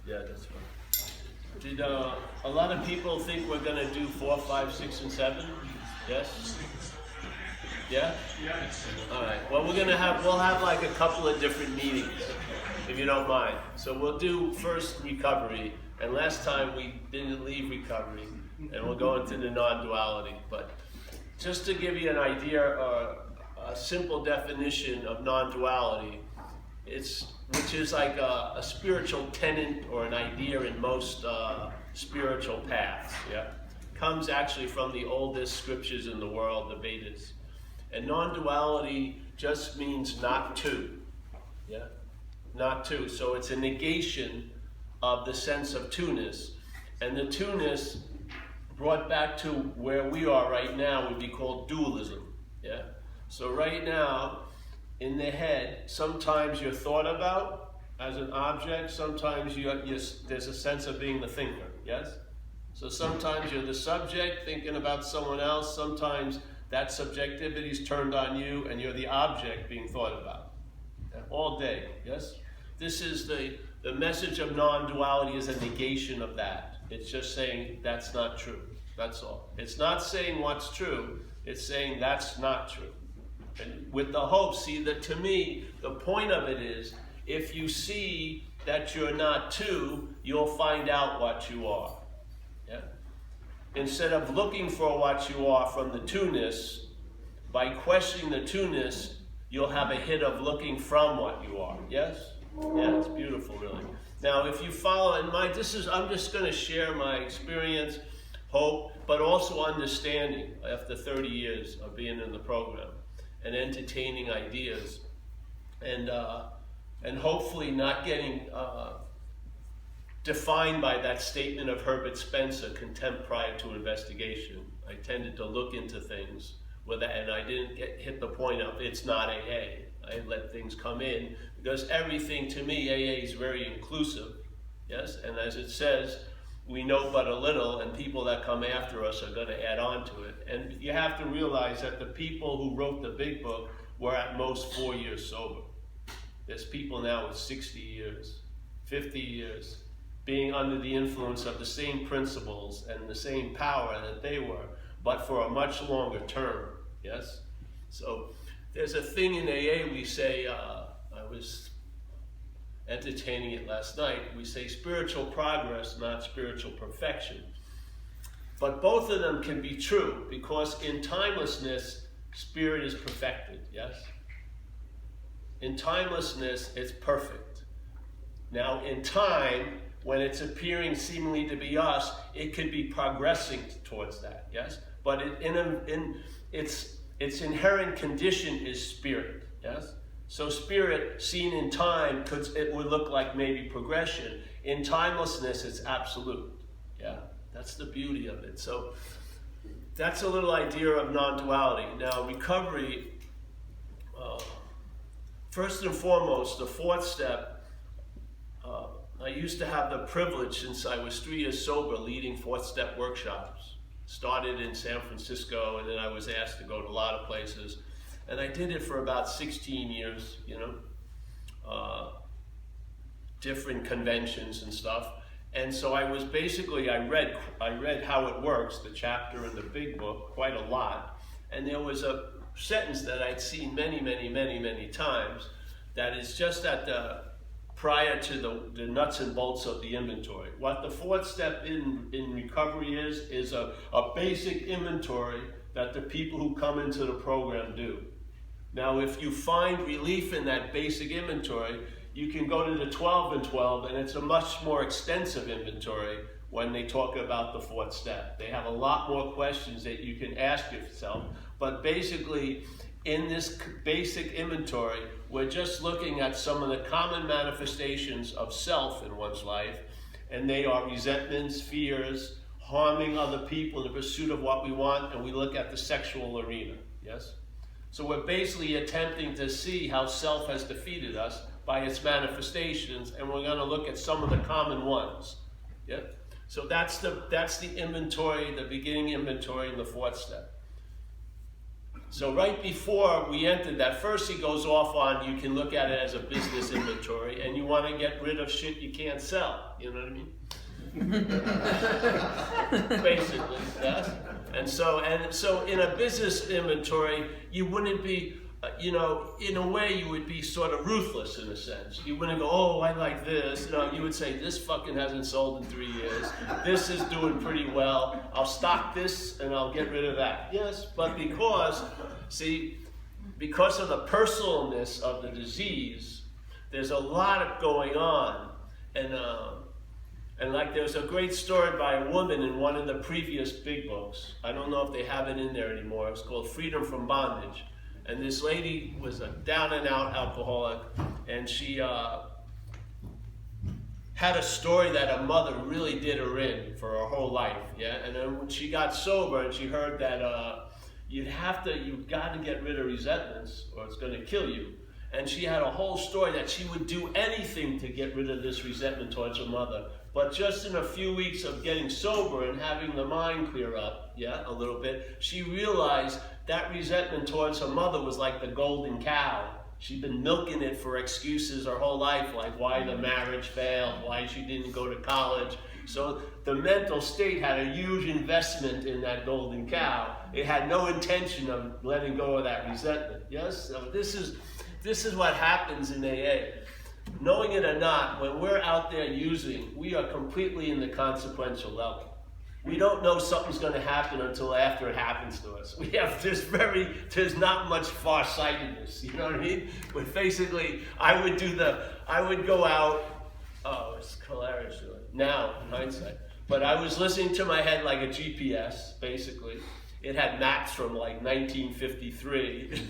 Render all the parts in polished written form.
Yeah, that's fine. Did a lot of people think we're going to do 4, 5, 6, and 7? Yes? Yeah? All right. Well, we'll have like a couple of different meetings, if you don't mind. So we'll do first recovery, and last time we didn't leave recovery, and we'll go into the non-duality. But just to give you an idea, a simple definition of non-duality, which is like a spiritual tenet or an idea in most spiritual paths. Yeah, comes actually from the oldest scriptures in the world, the Vedas. And non-duality just means not two. Yeah, not two. So it's a negation of the sense of two-ness, and the two-ness brought back to where we are right now would be called dualism. Yeah. So right now, in the head, sometimes you're thought about as an object, sometimes there's a sense of being the thinker, yes? So sometimes you're the subject thinking about someone else, sometimes that subjectivity is turned on you and you're the object being thought about. All day, yes? This is the message of non-duality is a negation of that. It's just saying that's not true, that's all. It's not saying what's true, it's saying that's not true. And with the hope, see, that to me, the point of it is, if you see that you're not two, you'll find out what you are. Yeah? Instead of looking for what you are from the two-ness, by questioning the two-ness, you'll have a hit of looking from what you are. Yes? Yeah, it's beautiful, really. Now, if you follow, I'm just going to share my experience, hope, but also understanding after 30 years of being in the program and entertaining ideas, and hopefully not getting defined by that statement of Herbert Spencer, contempt prior to investigation. I tended to look into things and I didn't hit the point of it's not AA. I let things come in because everything to me, AA is very inclusive, yes? And as it says, we know but a little, and people that come after us are going to add on to it. And you have to realize that the people who wrote the big book were at most 4 years sober. There's people now with 60 years, 50 years, being under the influence of the same principles and the same power that they were, but for a much longer term, yes? So there's a thing in AA we say, I was entertaining it last night, we say spiritual progress, not spiritual perfection. But both of them can be true, because in timelessness, spirit is perfected, yes? In timelessness, it's perfect. Now, in time, when it's appearing seemingly to be us, it could be progressing towards that, yes? But its inherent condition is spirit, yes? So spirit, seen in time, it would look like maybe progression. In timelessness, it's absolute. Yeah, that's the beauty of it. So that's a little idea of non-duality. Now, recovery, first and foremost, the fourth step, I used to have the privilege, since I was 3 years sober, leading fourth step workshops. Started in San Francisco, and then I was asked to go to a lot of places. And I did it for about 16 years, different conventions and stuff. And so I was basically, I read how it works, the chapter in the big book, quite a lot. And there was a sentence that I'd seen many, many, many, many times that is just at prior to the nuts and bolts of the inventory. What the fourth step in recovery is a basic inventory that the people who come into the program do. Now, if you find relief in that basic inventory, you can go to the 12 and 12, and it's a much more extensive inventory when they talk about the fourth step. They have a lot more questions that you can ask yourself, but basically, in this basic inventory, we're just looking at some of the common manifestations of self in one's life, and they are resentments, fears, harming other people in the pursuit of what we want, and we look at the sexual arena, yes? So we're basically attempting to see how self has defeated us by its manifestations, and we're going to look at some of the common ones. Yeah? So that's the inventory, the beginning inventory in the fourth step. So right before we entered that, first he goes off on, you can look at it as a business inventory, and you want to get rid of shit you can't sell. You know what I mean? Basically, yes. And so in a business inventory, you wouldn't be, in a way you would be sort of ruthless in a sense. You wouldn't go, oh, I like this. No, you would say, this fucking hasn't sold in 3 years. This is doing pretty well. I'll stock this and I'll get rid of that. Yes, but because of the personalness of the disease, there's a lot going on. And like there's a great story by a woman in one of the previous big books. I don't know if they have it in there anymore. It's called Freedom from Bondage. And this lady was a down and out alcoholic, and she had a story that her mother really did her in for her whole life. Yeah, and then when she got sober and she heard that you've got to get rid of resentments or it's going to kill you. And she had a whole story that she would do anything to get rid of this resentment towards her mother. But just in a few weeks of getting sober and having the mind clear up, a little bit, she realized that resentment towards her mother was like the golden cow. She'd been milking it for excuses her whole life, like why the marriage failed, why she didn't go to college. So the mental state had a huge investment in that golden cow. It had no intention of letting go of that resentment. Yes? So this is what happens in AA. Knowing it or not, when we're out there using, we are completely in the consequential level. We don't know something's going to happen until after it happens to us. There's not much farsightedness, you know what I mean? But basically, I would go out, it's hilarious now, in hindsight, but I was listening to my head like a GPS, basically. It had maps from like 1953,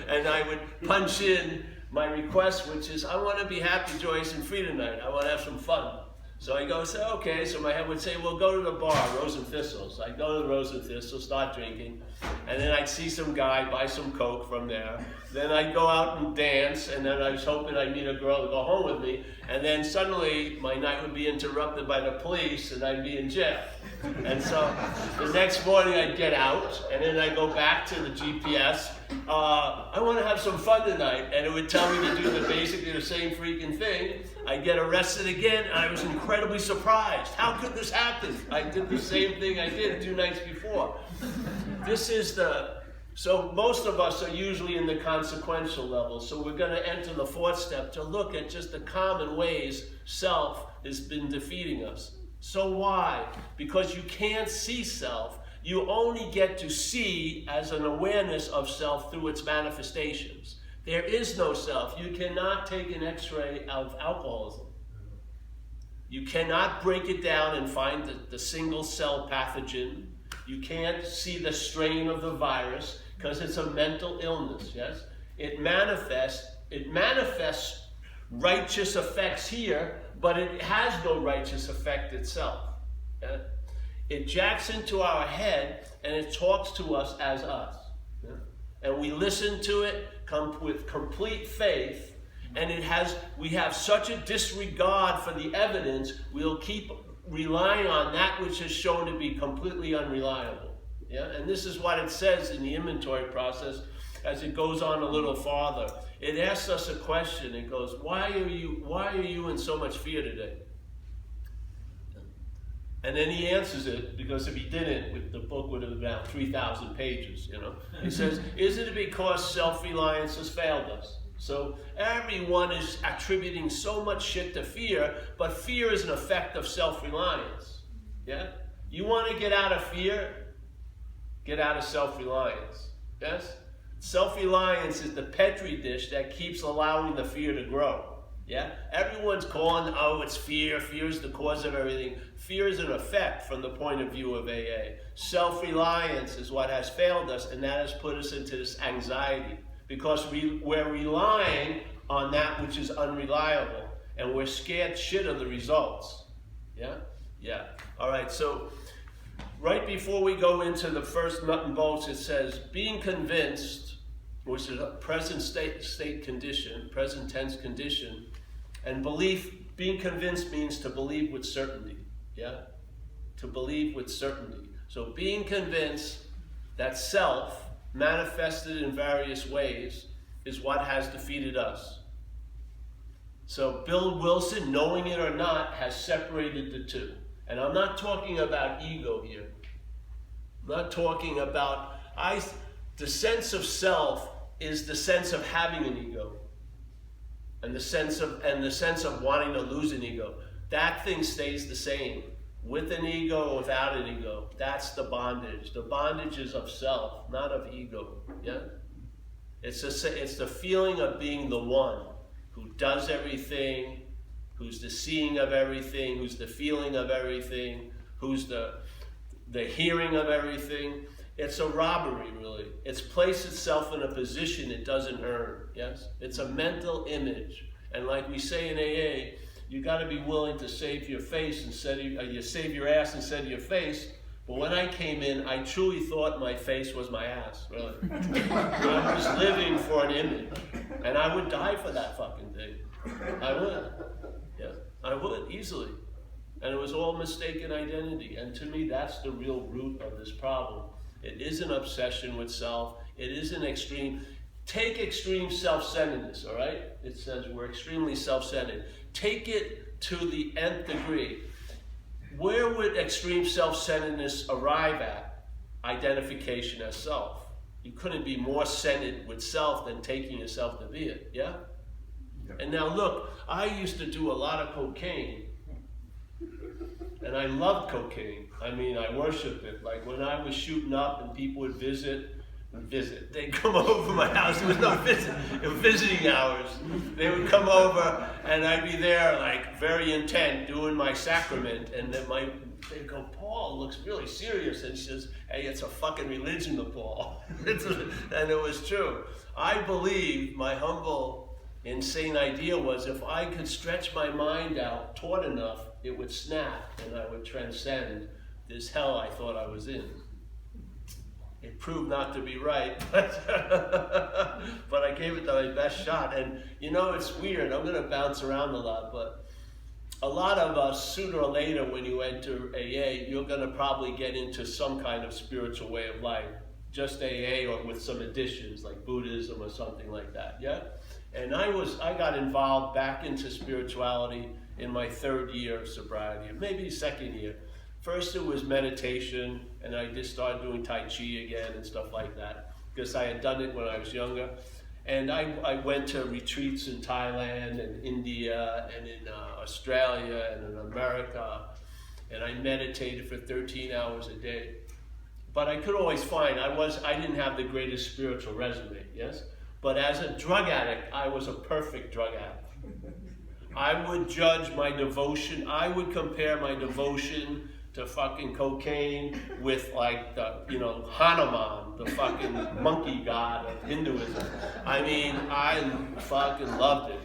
and I would punch in my request, which is, I want to be happy, joyous, and free tonight. I want to have some fun. So I go, okay, so my head would say, well, go to the bar, Rose and Thistles. I'd go to the Rose and Thistles, start drinking, and then I'd see some guy, buy some Coke from there. Then I'd go out and dance, and then I was hoping I'd meet a girl to go home with me, and then suddenly my night would be interrupted by the police, and I'd be in jail. And so the next morning I'd get out, and then I'd go back to the GPS. I want to have some fun tonight, and it would tell me to do basically the same freaking thing. I'd get arrested again, and I was incredibly surprised. How could this happen? I did the same thing I did 2 nights before. So most of us are usually in the consequential level, so we're going to enter the 4th step to look at just the common ways self has been defeating us. So why? Because you can't see self. You only get to see as an awareness of self through its manifestations. There is no self. You cannot take an x-ray of alcoholism. You cannot break it down and find the single cell pathogen. You can't see the strain of the virus because it's a mental illness, yes? It manifests righteous effects here, but it has no righteous effect itself. Yeah? It jacks into our head and it talks to us as us. Yeah? And we listen to it with complete faith, and we have such a disregard for the evidence, we'll keep relying on that which is shown to be completely unreliable. Yeah? And this is what it says in the inventory process as it goes on a little farther. It asks us a question. It goes, why are you in so much fear today? And then he answers it, because if he didn't, the book would have been about 3,000 pages, He says, is it because self-reliance has failed us? So everyone is attributing so much shit to fear, but fear is an effect of self-reliance. Yeah? You want to get out of fear? Get out of self-reliance. Yes? Self-reliance is the petri dish that keeps allowing the fear to grow. Yeah? Everyone's calling, it's fear. Fear is the cause of everything. Fear is an effect from the point of view of AA. Self-reliance is what has failed us, and that has put us into this anxiety. Because we're relying on that which is unreliable, and we're scared shit of the results. Yeah? Yeah. All right, so right before we go into the first nut and bolts, it says, being convinced, which is a present state condition, present tense condition, and belief, being convinced means to believe with certainty. Yeah? To believe with certainty. So being convinced that self manifested in various ways, is what has defeated us. So Bill Wilson, knowing it or not, has separated the two. And I'm not talking about ego here. I'm not talking about, the sense of self is the sense of having an ego. And the sense of wanting to lose an ego. That thing stays the same. With an ego or without an ego. That's the bondage. The bondage is of self, not of ego. Yeah? It's the feeling of being the one who does everything, who's the seeing of everything, who's the feeling of everything, who's the hearing of everything. It's a robbery, really. It's placed itself in a position it doesn't earn. Yes? It's a mental image. And like we say in AA, you got to be willing to save your face instead of you save your ass instead of your face. But when I came in, I truly thought my face was my ass. Really, I was living for an image, and I would die for that fucking thing. I would, yeah, I would easily. And it was all mistaken identity. And to me, that's the real root of this problem. It is an obsession with self. It is an extreme. Take extreme self-centeredness. All right, it says we're extremely self-centered. Take it to the nth degree. Where would extreme self-centeredness arrive at? Identification as self. You couldn't be more centered with self than taking yourself to be it, yeah? And now look, I used to do a lot of cocaine. And I loved cocaine. I mean, I worshiped it. Like when I was shooting up and people would visit. They'd come over to my house. There was no visiting hours. They would come over, and I'd be there, like very intent, doing my sacrament. And then they'd go, "Paul looks really serious." And she says, "Hey, it's a fucking religion to Paul." And it was true. I believe my humble, insane idea was if I could stretch my mind out taut enough, it would snap, and I would transcend this hell I thought I was in. It proved not to be right, but I gave it my best shot. And you know, it's weird. I'm going to bounce around a lot, but a lot of us, sooner or later, when you enter AA, you're going to probably get into some kind of spiritual way of life. Just AA or with some additions like Buddhism or something like that, yeah? And I got involved back into spirituality in my third year of sobriety, maybe second year. First it was meditation, and I just started doing Tai Chi again and stuff like that, because I had done it when I was younger. And I went to retreats in Thailand and India and in Australia and in America, and I meditated for 13 hours a day. But I could always find, I didn't have the greatest spiritual resume, yes? But as a drug addict, I was a perfect drug addict. I would judge my devotion, I would compare my devotion to fucking cocaine with like the, Hanuman, the fucking monkey god of Hinduism. I mean, I fucking loved it.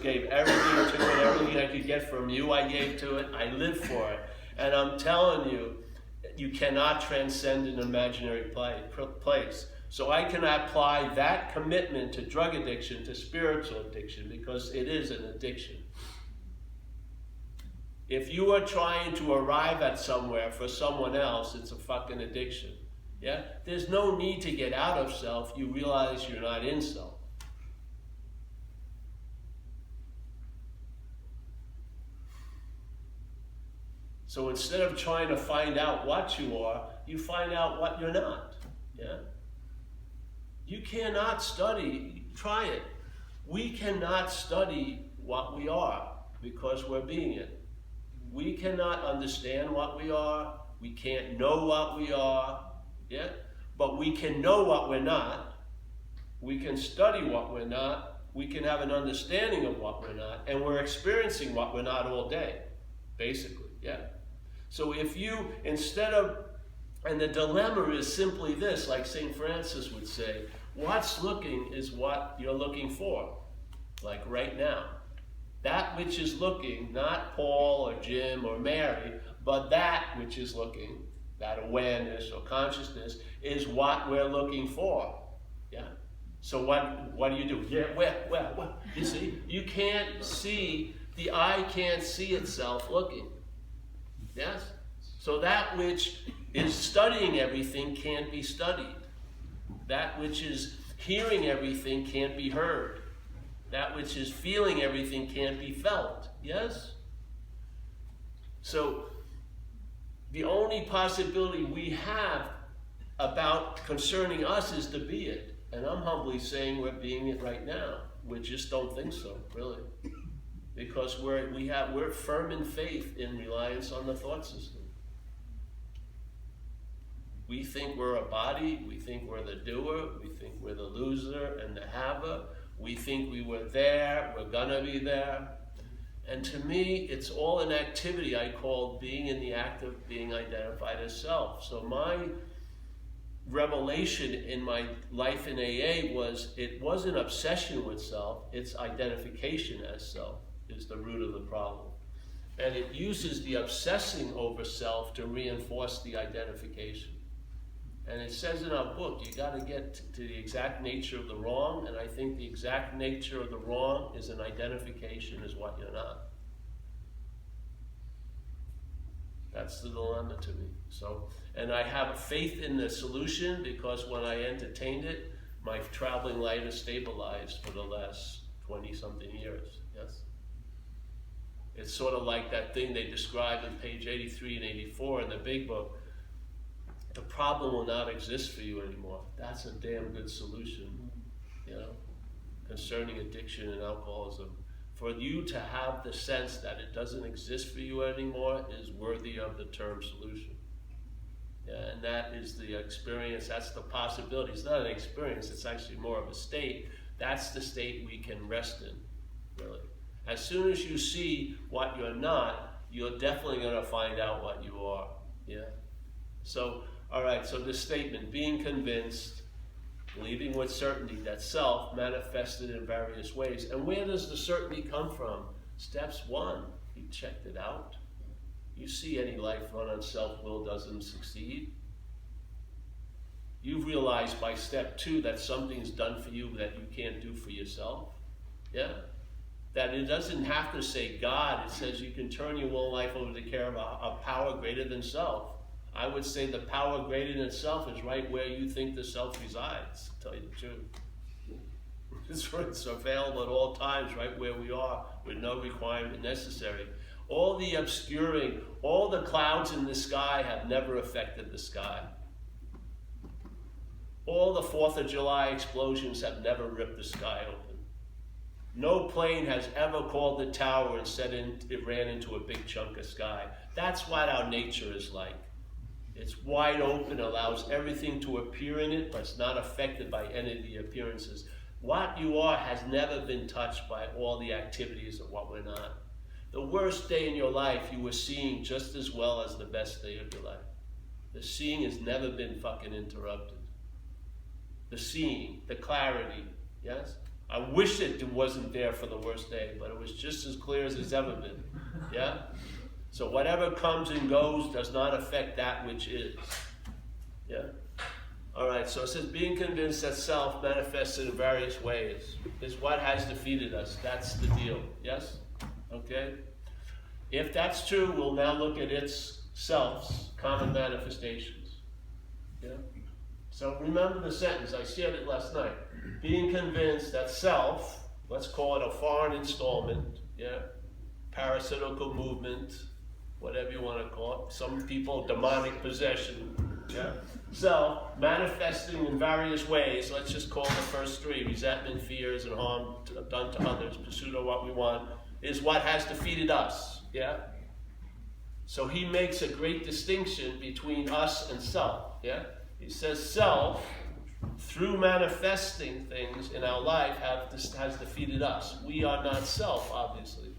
Gave everything to it, everything I could get from you, I gave to it. I lived for it. And I'm telling you, you cannot transcend an imaginary place. So I can apply that commitment to drug addiction to spiritual addiction because it is an addiction. If you are trying to arrive at somewhere for someone else, it's a fucking addiction. Yeah? There's no need to get out of self. You realize you're not in self. So instead of trying to find out what you are, you find out what you're not. Yeah? You cannot study, try it. We cannot study what we are because we're being it. We cannot understand what we are. We can't know what we are. Yeah? But we can know what we're not. We can study what we're not. We can have an understanding of what we're not. And we're experiencing what we're not all day, basically. Yeah? So if you, and the dilemma is simply this, like St. Francis would say, what's looking is what you're looking for, like right now. That which is looking, not Paul or Jim or Mary, but that which is looking, that awareness or consciousness, is what we're looking for. Yeah? So what do you do? Yeah, where? You see? You can't see, the eye can't see itself looking. Yes? So that which is studying everything can't be studied. That which is hearing everything can't be heard. That which is feeling everything can't be felt. Yes? So, the only possibility we have about concerning us is to be it. And I'm humbly saying we're being it right now. We just don't think so, really. Because we're firm in faith in reliance on the thought system. We think we're a body, we think we're the doer, we think we're the loser and the haver. We think we were there, we're gonna be there. And to me, it's all an activity I call being in the act of being identified as self. So my revelation in my life in AA was, it wasn't obsession with self, it's identification as self is the root of the problem. And it uses the obsessing over self to reinforce the identification. And it says in our book, you got to get to the exact nature of the wrong, and I think the exact nature of the wrong is an identification as what you're not. That's the dilemma to me. So, and I have faith in the solution because when I entertained it, my traveling light has stabilized for the last 20-something years. Yes? It's sort of like that thing they describe in page 83 and 84 in the big book. The problem will not exist for you anymore. That's a damn good solution, you know, concerning addiction and alcoholism. For you to have the sense that it doesn't exist for you anymore is worthy of the term solution. Yeah, and that is the experience, that's the possibility. It's not an experience, it's actually more of a state. That's the state we can rest in, really. As soon as you see what you're not, you're definitely going to find out what you are. Yeah. So, all right, so this statement, being convinced, believing with certainty that self manifested in various ways. And where does the certainty come from? Steps 1, you checked it out. You see any life run on self-will doesn't succeed. You've realized by step 2 that something's done for you that you can't do for yourself. Yeah? That it doesn't have to say God, it says you can turn your whole life over to the care of a power greater than self. I would say the power greater than self is right where you think the self resides, to tell you the truth. It's available at all times, right where we are, with no requirement necessary. All the obscuring, all the clouds in the sky have never affected the sky. All the 4th of July explosions have never ripped the sky open. No plane has ever called the tower and said it ran into a big chunk of sky. That's what our nature is like. It's wide open, allows everything to appear in it, but it's not affected by any of the appearances. What you are has never been touched by all the activities of what we're not. The worst day in your life you were seeing just as well as the best day of your life. The seeing has never been fucking interrupted. The seeing, the clarity, yes? I wish it wasn't there for the worst day, but it was just as clear as it's ever been, yeah? So whatever comes and goes does not affect that which is, yeah? All right, so it says, being convinced that self manifested in various ways is what has defeated us. That's the deal, yes? Okay? If that's true, we'll now look at its self's common manifestations, yeah? So remember the sentence, I shared it last night. Being convinced that self, let's call it a foreign installment, yeah? Parasitical movement, whatever you want to call it. Some people, demonic possession, yeah? Self, manifesting in various ways, let's just call the first 3, resentment, fears, and harm done to others, pursuit of what we want, is what has defeated us, yeah? So he makes a great distinction between us and self, yeah? He says self, through manifesting things in our life, has defeated us. We are not self, obviously.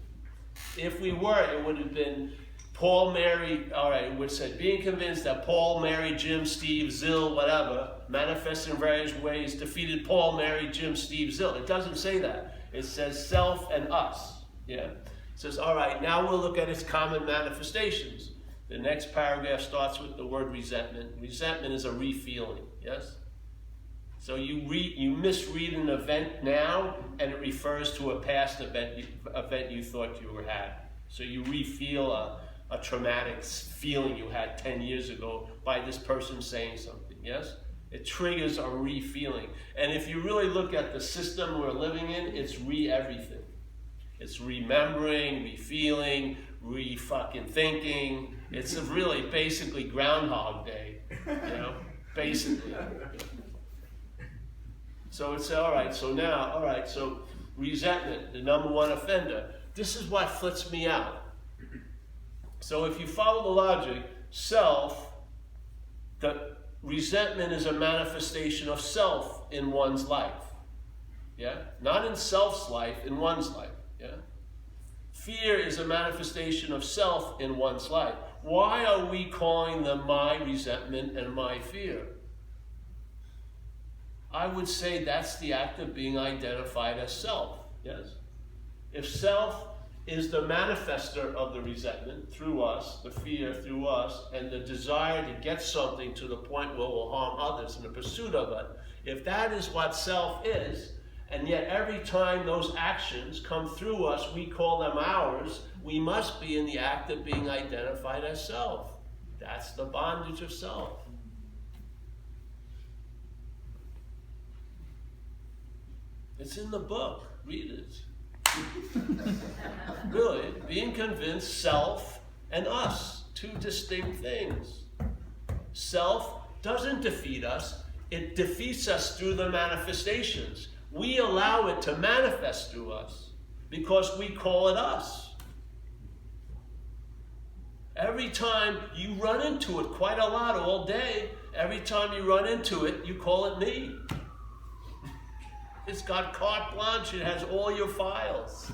If we were, it would have been Paul, Mary, all right, it would say, being convinced that Paul, Mary, Jim, Steve, Zill, whatever, manifested in various ways, defeated Paul, Mary, Jim, Steve, Zill. It doesn't say that. It says self and us, yeah? It says, all right, now we'll look at its common manifestations. The next paragraph starts with the word resentment. Resentment is a re-feeling, yes? So you misread an event now, and it refers to a past event you thought you had. So you re-feel a traumatic feeling you had 10 years ago by this person saying something, yes? It triggers a re-feeling. And if you really look at the system we're living in, it's re-everything. It's remembering, re-feeling, re-fucking thinking. It's really basically Groundhog Day, you know, basically. So it's all right, so now, all right, so resentment, the number one offender. This is what flips me out. So if you follow the logic, the resentment is a manifestation of self in one's life. Yeah? Not in self's life, in one's life. Yeah? Fear is a manifestation of self in one's life. Why are we calling them my resentment and my fear? I would say that's the act of being identified as self. Yes? If self is the manifester of the resentment through us, the fear through us, and the desire to get something to the point where we'll harm others in the pursuit of it, if that is what self is, and yet every time those actions come through us, we call them ours, we must be in the act of being identified as self. That's the bondage of self. It's in the book. Read it. Really, being convinced self and us, two distinct things. Self doesn't defeat us, it defeats us through the manifestations. We allow it to manifest through us because we call it us. Every time you run into it, quite a lot all day, every time you run into it, you call it me. It's got carte blanche. It has all your files.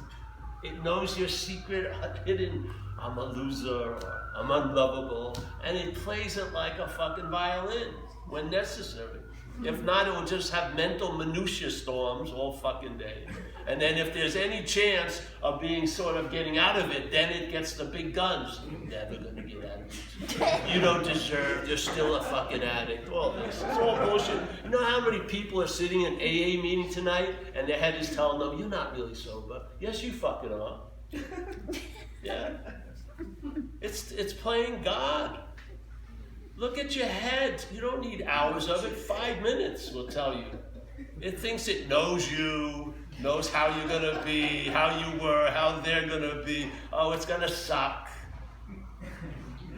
It knows your secret hidden, I'm a loser, or I'm unlovable, and it plays it like a fucking violin when necessary. If not, it will just have mental minutia storms all fucking day. And then if there's any chance of being sort of getting out of it, then it gets the big guns. You're never gonna get out of it. You don't deserve, you're still a fucking addict. All this, it's all bullshit. You know how many people are sitting in AA meeting tonight and their head is telling them, you're not really sober. Yes, you fucking are. Yeah. It's playing God. Look at your head. You don't need hours of it. 5 minutes will tell you. It thinks it knows you, knows how you're going to be, how you were, how they're going to be. Oh, it's going to suck.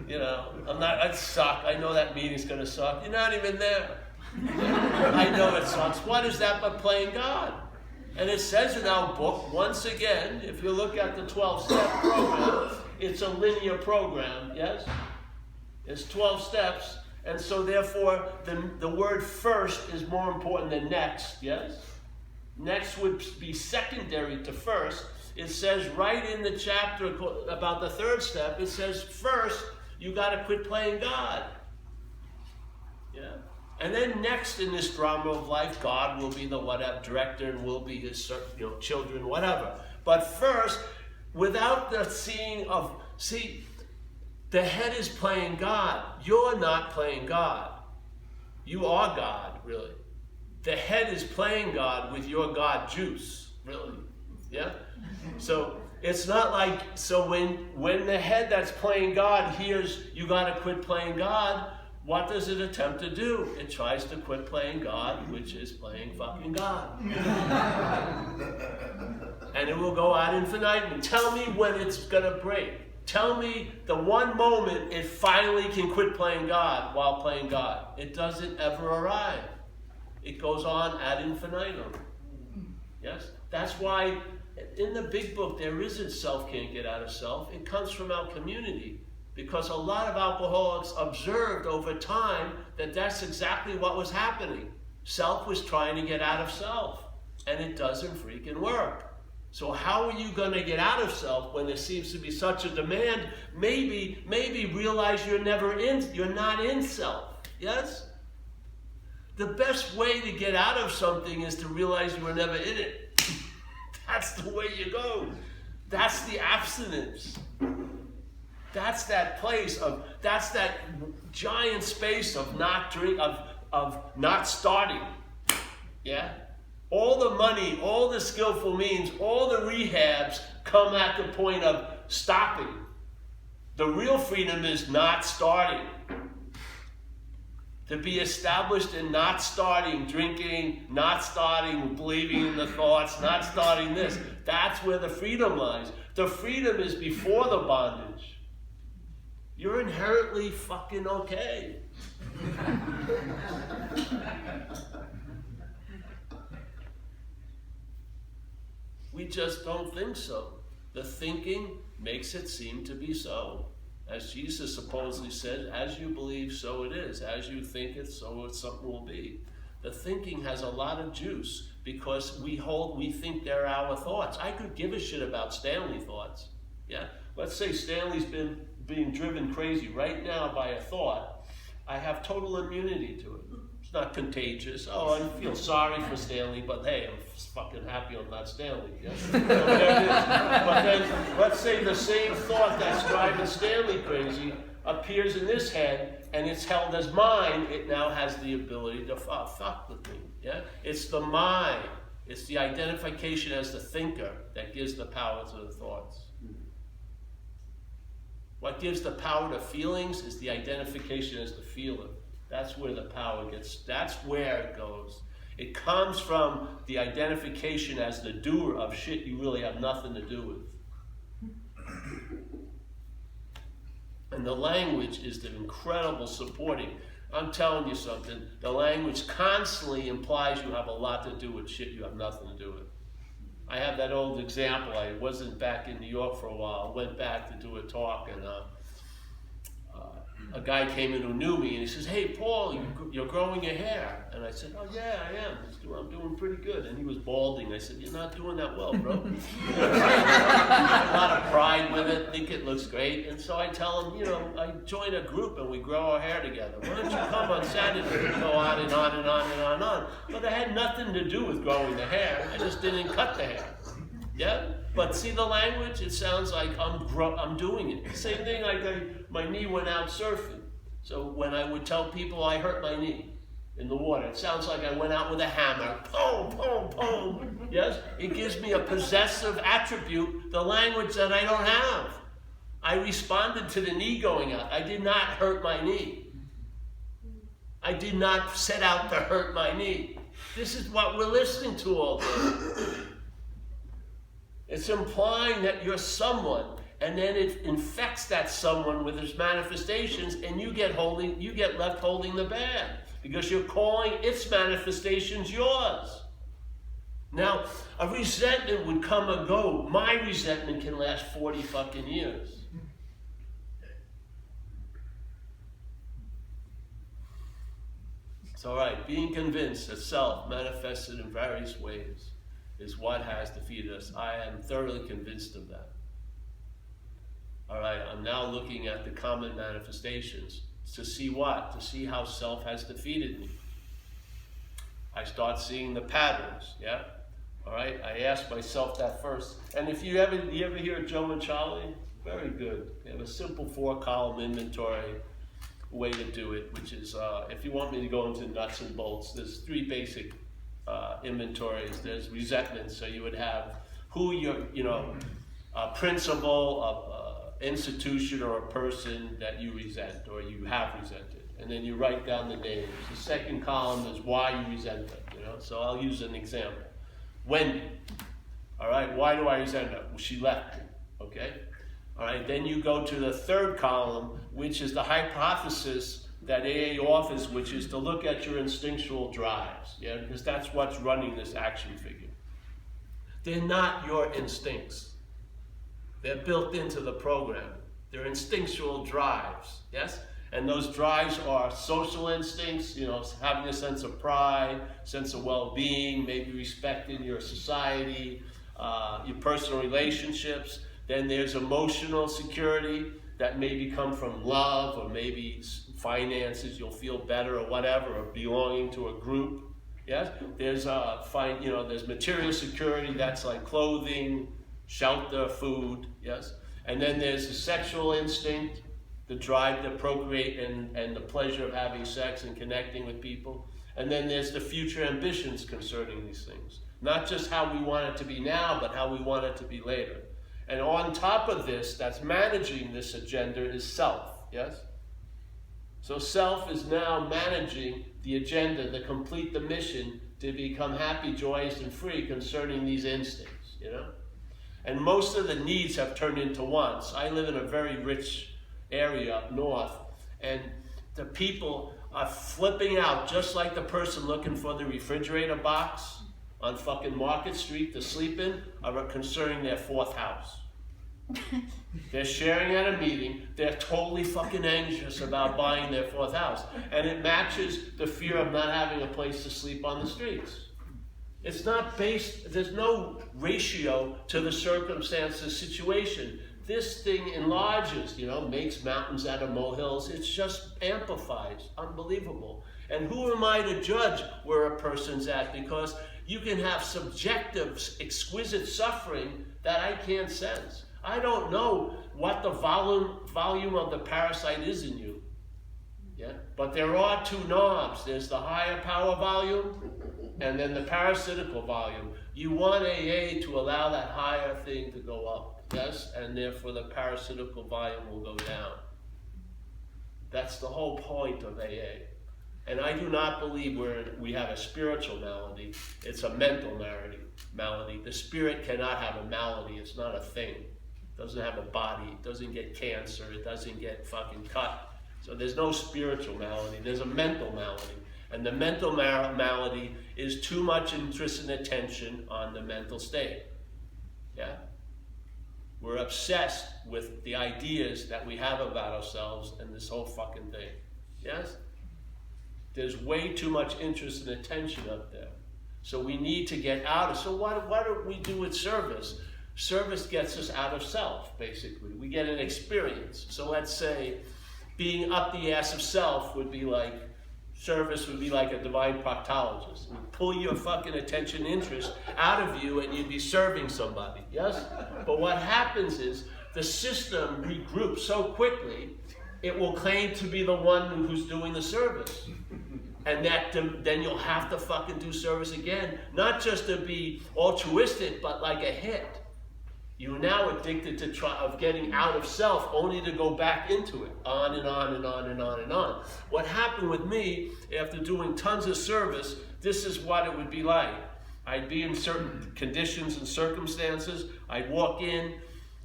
You know, I'd suck. I know that meeting's going to suck. You're not even there. I know it sucks. What is that but playing God? And it says in our book, once again, if you look at the 12-step program, it's a linear program, yes? It's 12 steps, and so therefore the word first is more important than next, yes? Next would be secondary to first. It says right in the chapter about the third step, it says first, you got to quit playing God. Yeah? And then next in this drama of life, God will be the whatever director and will be his children, whatever. But first, without the seeing of, the head is playing God. You're not playing God. You are God, really. The head is playing God with your God juice, really. Yeah? So it's not like, so when the head that's playing God hears you got to quit playing God, what does it attempt to do? It tries to quit playing God, which is playing fucking God. And it will go ad infinitum. Tell me when it's going to break. Tell me the one moment it finally can quit playing God while playing God. It doesn't ever arrive. It goes on ad infinitum. Yes? That's why in the big book there isn't self can't get out of self. It comes from our community. Because a lot of alcoholics observed over time that that's exactly what was happening. Self was trying to get out of self. And it doesn't freaking work. So how are you going to get out of self when there seems to be such a demand? Maybe realize you're not in self. Yes? The best way to get out of something is to realize you were never in it. That's the way you go. That's the abstinence. That's that place that's that giant space of not not starting. Yeah? All the money, all the skillful means, all the rehabs come at the point of stopping. The real freedom is not starting. To be established in not starting drinking, not starting believing in the thoughts, not starting this. That's where the freedom lies. The freedom is before the bondage. You're inherently fucking okay. We just don't think so. The thinking makes it seem to be so. As Jesus supposedly said, as you believe, so it is. As you think it, so it something will be. The thinking has a lot of juice because we think they're our thoughts. I could give a shit about Stanley thoughts. Yeah? Let's say Stanley's been being driven crazy right now by a thought. I have total immunity to it. It's not contagious. Oh, I feel sorry for Stanley, but hey, I'm fucking happy I'm not Stanley. Yeah? So there it is. But then, let's say the same thought that's driving Stanley crazy appears in this head, and it's held as mine. It now has the ability to fuck with me. Yeah? It's the mind. It's the identification as the thinker that gives the power to the thoughts. What gives the power to feelings is the identification as the feeler. That's where the power gets, that's where it goes. It comes from the identification as the doer of shit you really have nothing to do with. And the language is the incredible supporting. I'm telling you something, the language constantly implies you have a lot to do with shit you have nothing to do with. I have that old example. I wasn't back in New York for a while. Went back to do a talk, and a guy came in who knew me, and he says, "Hey, Paul, you're growing your hair." And I said, "Oh, yeah, I am. I'm doing pretty good." And he was balding. I said, "You're not doing that well, bro." A lot of pride with it, think it looks great. And so I tell him, I join a group and we grow our hair together. Why don't you come on Saturday? And go on and on and on and on and on. But it had nothing to do with growing the hair. I just didn't cut the hair. Yeah? But see the language? It sounds like I'm doing it. Same thing, like my knee went out surfing. So when I would tell people I hurt my knee in the water, it sounds like I went out with a hammer. Boom, boom, boom. Yes? It gives me a possessive attribute, the language that I don't have. I responded to the knee going out. I did not hurt my knee. I did not set out to hurt my knee. This is what we're listening to all day. It's implying that you're someone, and then it infects that someone with its manifestations, and you get left holding the bag because you're calling its manifestations yours. Now, a resentment would come and go. My resentment can last 40 fucking years. It's all right. Being convinced that self manifested in various ways is what has defeated us. I am thoroughly convinced of that. All right, I'm now looking at the common manifestations to see what? To see how self has defeated me. I start seeing the patterns, yeah? All right, I ask myself that first. And if you ever hear Joe and Charlie? Very good. They have a simple 4-column inventory way to do it, which is, if you want me to go into nuts and bolts, there's 3 basic inventories. There's resentment, so you would have who a principle, institution, or a person that you resent or you have resented, and then you write down the names. The second column is why you resent them. So I'll use an example. Wendy. All right, why do I resent her? Well, she left me. Okay. All right. Then you go to the third column, which is the hypothesis that AA offers, which is to look at your instinctual drives, yeah, because that's what's running this action figure. They're not your instincts. They're built into the program. They're instinctual drives, yes? And those drives are social instincts, having a sense of pride, sense of well-being, maybe respecting your society, your personal relationships. Then there's emotional security that maybe come from love, or maybe finances, you'll feel better or whatever, or belonging to a group. Yes? There's there's material security, that's like clothing, shelter, food, yes? And then there's the sexual instinct, the drive to procreate and the pleasure of having sex and connecting with people. And then there's the future ambitions concerning these things. Not just how we want it to be now, but how we want it to be later. And on top of this, that's managing this agenda, is self, yes? So self is now managing the agenda to complete the mission to become happy, joyous, and free concerning these instincts, you know? And most of the needs have turned into wants. I live in a very rich area up north, and the people are flipping out just like the person looking for the refrigerator box on fucking Market Street to sleep in are concerning their fourth house. They're sharing at a meeting. They're totally fucking anxious about buying their fourth house. And it matches the fear of not having a place to sleep on the streets. It's not based, there's no ratio to the circumstances situation. This thing enlarges, you know, makes mountains out of molehills. It just amplifies. Unbelievable. And who am I to judge where a person's at? Because you can have subjective, exquisite suffering that I can't sense. I don't know what the volume of the parasite is in you. Yeah? But there are two knobs. There's the higher power volume and then the parasitical volume. You want AA to allow that higher thing to go up. Yes? And therefore the parasitical volume will go down. That's the whole point of AA. And I do not believe we have a spiritual malady. It's a mental malady. The spirit cannot have a malady. It's not a thing. It doesn't have a body. It doesn't get cancer. It doesn't get fucking cut. So there's no spiritual malady. There's a mental malady. And the mental malady is too much interest and attention on the mental state. Yeah? We're obsessed with the ideas that we have about ourselves and this whole fucking thing. Yes? There's way too much interest and attention up there. So we need to get out of, so what do we do with service? Service gets us out of self, basically. We get an experience. So let's say being up the ass of self would be like, service would be like a divine proctologist. It would pull your fucking attention interest out of you and you'd be serving somebody, yes? But what happens is the system regroups so quickly, it will claim to be the one who's doing the service. And then you'll have to fucking do service again, not just to be altruistic, but like a hit. You're now addicted to getting out of self, only to go back into it, on and on and on and on and on. What happened with me, after doing tons of service, this is what it would be like. I'd be in certain conditions and circumstances. I'd walk in.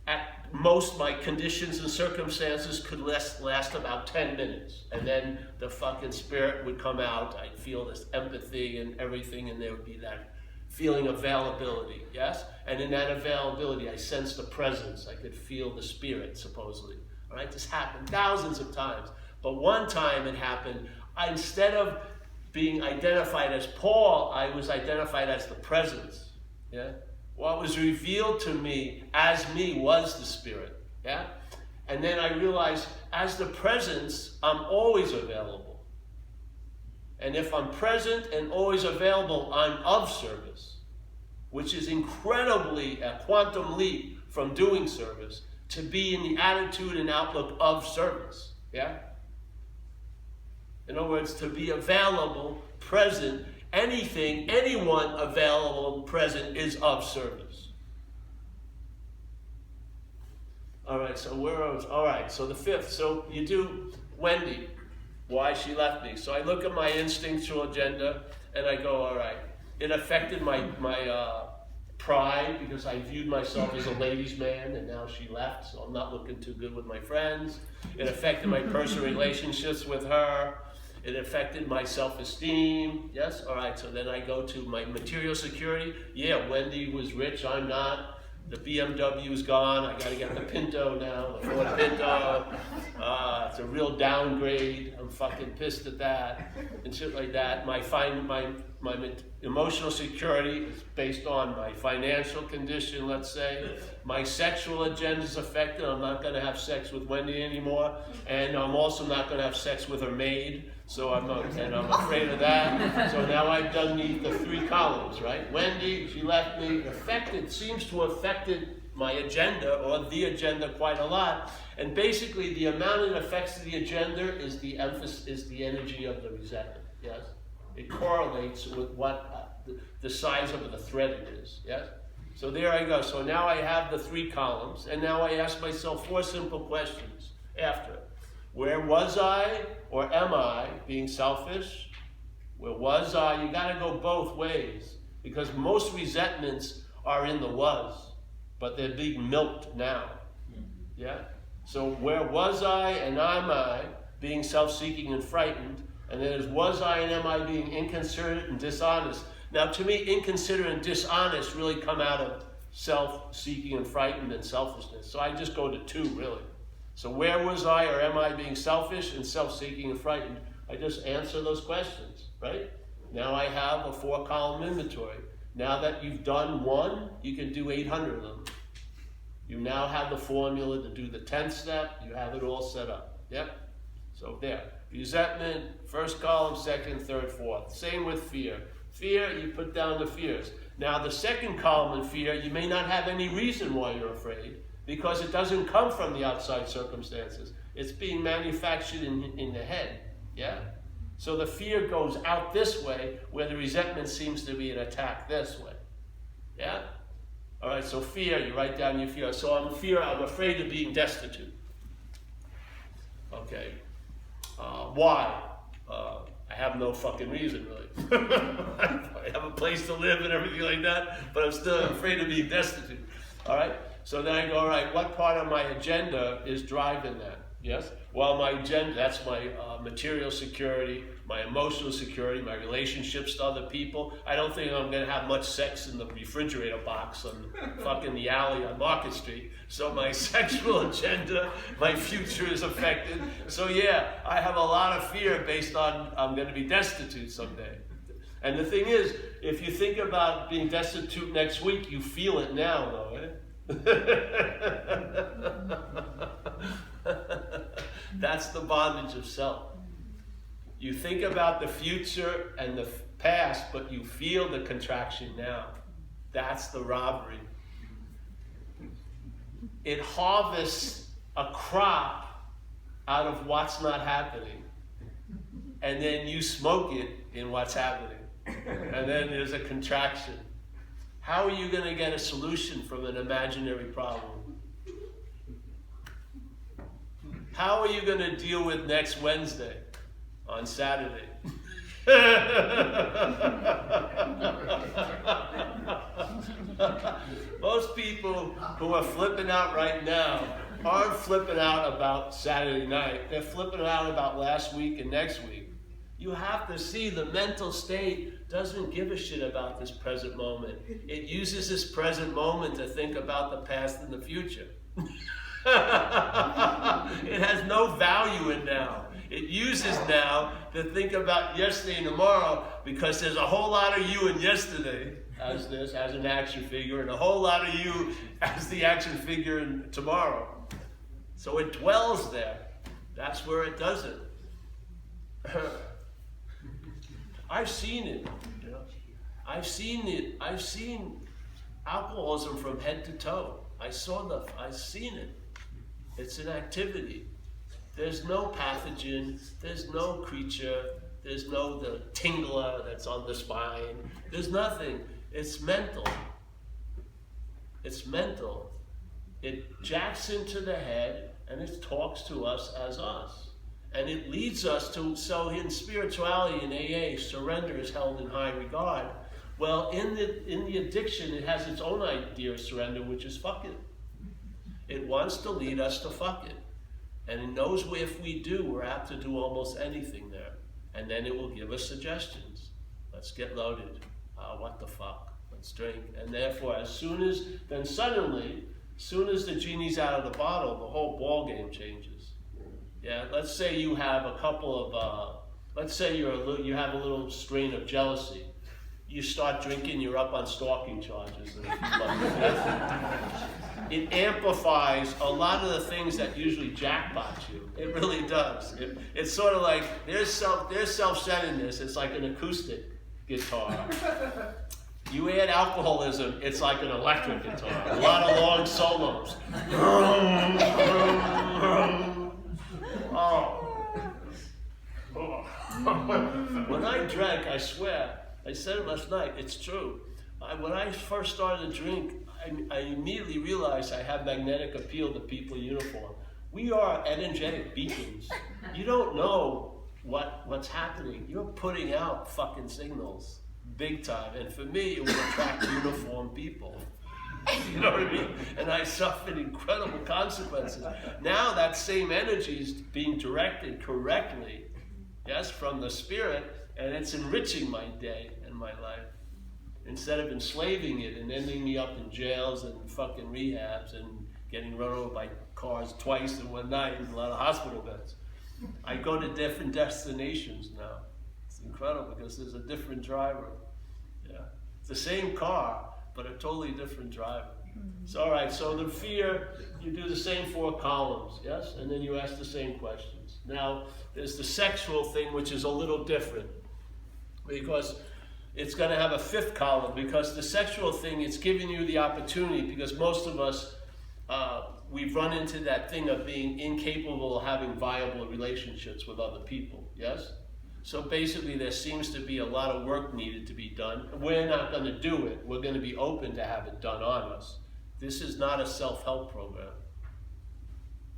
At most, my conditions and circumstances could last about 10 minutes. And then the fucking spirit would come out. I'd feel this empathy and everything, and there would be that feeling of availability, yes? And in that availability, I sensed the presence. I could feel the spirit, supposedly. All right, this happened thousands of times. But one time it happened, instead of being identified as Paul, I was identified as the presence, yeah? What was revealed to me as me was the spirit, yeah? And then I realized, as the presence, I'm always available. And if I'm present and always available, I'm of service, which is incredibly a quantum leap from doing service to be in the attitude and outlook of service, yeah? In other words, to be available, present, anything, anyone available and present is of service. All right, so all right, so the fifth, so you do Wendy. Why she left me. So I look at my instinctual agenda and I go, all right. It affected my pride because I viewed myself as a ladies' man and now she left, so I'm not looking too good with my friends. It affected my personal relationships with her. It affected my self-esteem. Yes, all right, so then I go to my material security. Yeah, Wendy was rich, I'm not. The BMW is gone. I got to get the Pinto now, the Ford Pinto. It's a real downgrade. I'm fucking pissed at that and shit like that. My emotional security is based on my financial condition, let's say. My sexual agenda is affected. I'm not going to have sex with Wendy anymore, and I'm also not going to have sex with her maid. So I'm afraid of that. So now I've done the three columns, right? Wendy, she left me. Seems to have affected my agenda or the agenda quite a lot. And basically, the amount it affects the agenda is the energy of the resentment. Yes, it correlates with what the size of the thread it is. Yes. So there I go. So now I have the three columns, and now I ask myself four simple questions after. Where was I or am I being selfish? Where was I? You got to go both ways, because most resentments are in the was, but they're being milked now. Yeah? So where was I and am I being self-seeking and frightened? And then there's was I and am I being inconsiderate and dishonest? Now, to me, inconsiderate and dishonest really come out of self-seeking and frightened and selfishness. So I just go to two, really. So where was I or am I being selfish and self-seeking and frightened? I just answer those questions, right? Now I have a 4-column inventory. Now that you've done one, you can do 800 of them. You now have the formula to do the 10th step. You have it all set up. Yep? So there. Resentment, first column, second, third, fourth. Same with fear. Fear, you put down the fears. Now the second column in fear, you may not have any reason why you're afraid, because it doesn't come from the outside circumstances. It's being manufactured in the head. Yeah? So the fear goes out this way, where the resentment seems to be an attack this way. Yeah? All right, so fear, you write down your fear. So I'm afraid of being destitute. Okay. Why? I have no fucking reason, really. I have a place to live and everything like that, but I'm still afraid of being destitute. All right? So then I go, all right, what part of my agenda is driving that? Yes? Well, my agenda, that's my material security, my emotional security, my relationships to other people. I don't think I'm going to have much sex in the refrigerator box on fucking the alley on Market Street. So my sexual agenda, my future is affected. So yeah, I have a lot of fear based on I'm going to be destitute someday. And the thing is, if you think about being destitute next week, you feel it now, though, eh? That's the bondage of self. You think about the future and the past, but you feel the contraction now. That's the robbery. It harvests a crop out of what's not happening. And then you smoke it in what's happening. And then there's a contraction. How are you going to get a solution from an imaginary problem? How are you going to deal with next Wednesday on Saturday? Most people who are flipping out right now aren't flipping out about Saturday night. They're flipping out about last week and next week. You have to see the mental state doesn't give a shit about this present moment. It uses this present moment to think about the past and the future. It has no value in now. It uses now to think about yesterday and tomorrow, because there's a whole lot of you in yesterday as an action figure, and a whole lot of you as the action figure in tomorrow. So it dwells there. That's where it does it. I've seen it. You know? I've seen it. I've seen alcoholism from head to toe. I've seen it. It's an activity. There's no pathogen. There's no creature. There's no the tingler that's on the spine. There's nothing. It's mental. It's mental. It jacks into the head and it talks to us as us. And it leads us to, so in spirituality, in AA, surrender is held in high regard. Well, in the addiction, it has its own idea of surrender, which is fuck it. It wants to lead us to fuck it. And it knows if we do, we're apt to do almost anything there. And then it will give us suggestions. Let's get loaded. What the fuck? Let's drink. And therefore, suddenly, as soon as the genie's out of the bottle, the whole ball game changes. Yeah, let's say you have a couple of, let's say you have a little strain of jealousy. You start drinking, you're up on stalking charges. It amplifies a lot of the things that usually jackpot you. It really does. It's sort of like, there's self-centeredness. It's like an acoustic guitar. You add alcoholism, it's like an electric guitar. A lot of long solos. When I drank, I swear, I said it last night, it's true. When I first started to drink, I immediately realized I have magnetic appeal to people in uniform. We are energetic beacons. You don't know what's happening. You're putting out fucking signals, big time. And for me, it would attract uniform people. You know what I mean? And I suffered incredible consequences. Now that same energy is being directed correctly, yes, from the spirit, and it's enriching my day and my life. Instead of enslaving it and ending me up in jails and fucking rehabs and getting run over by cars twice in one night and a lot of hospital beds. I go to different destinations now. It's incredible because there's a different driver. Yeah. It's the same car, but a totally different driver. So, all right, so the fear, you do the same 4 columns, yes? And then you ask the same questions. Now, there's the sexual thing, which is a little different because it's going to have a 5th column, because the sexual thing, it's giving you the opportunity, because most of us, we've run into that thing of being incapable of having viable relationships with other people, yes? So basically there seems to be a lot of work needed to be done. We're not going to do it. We're going to be open to have it done on us. This is not a self-help program.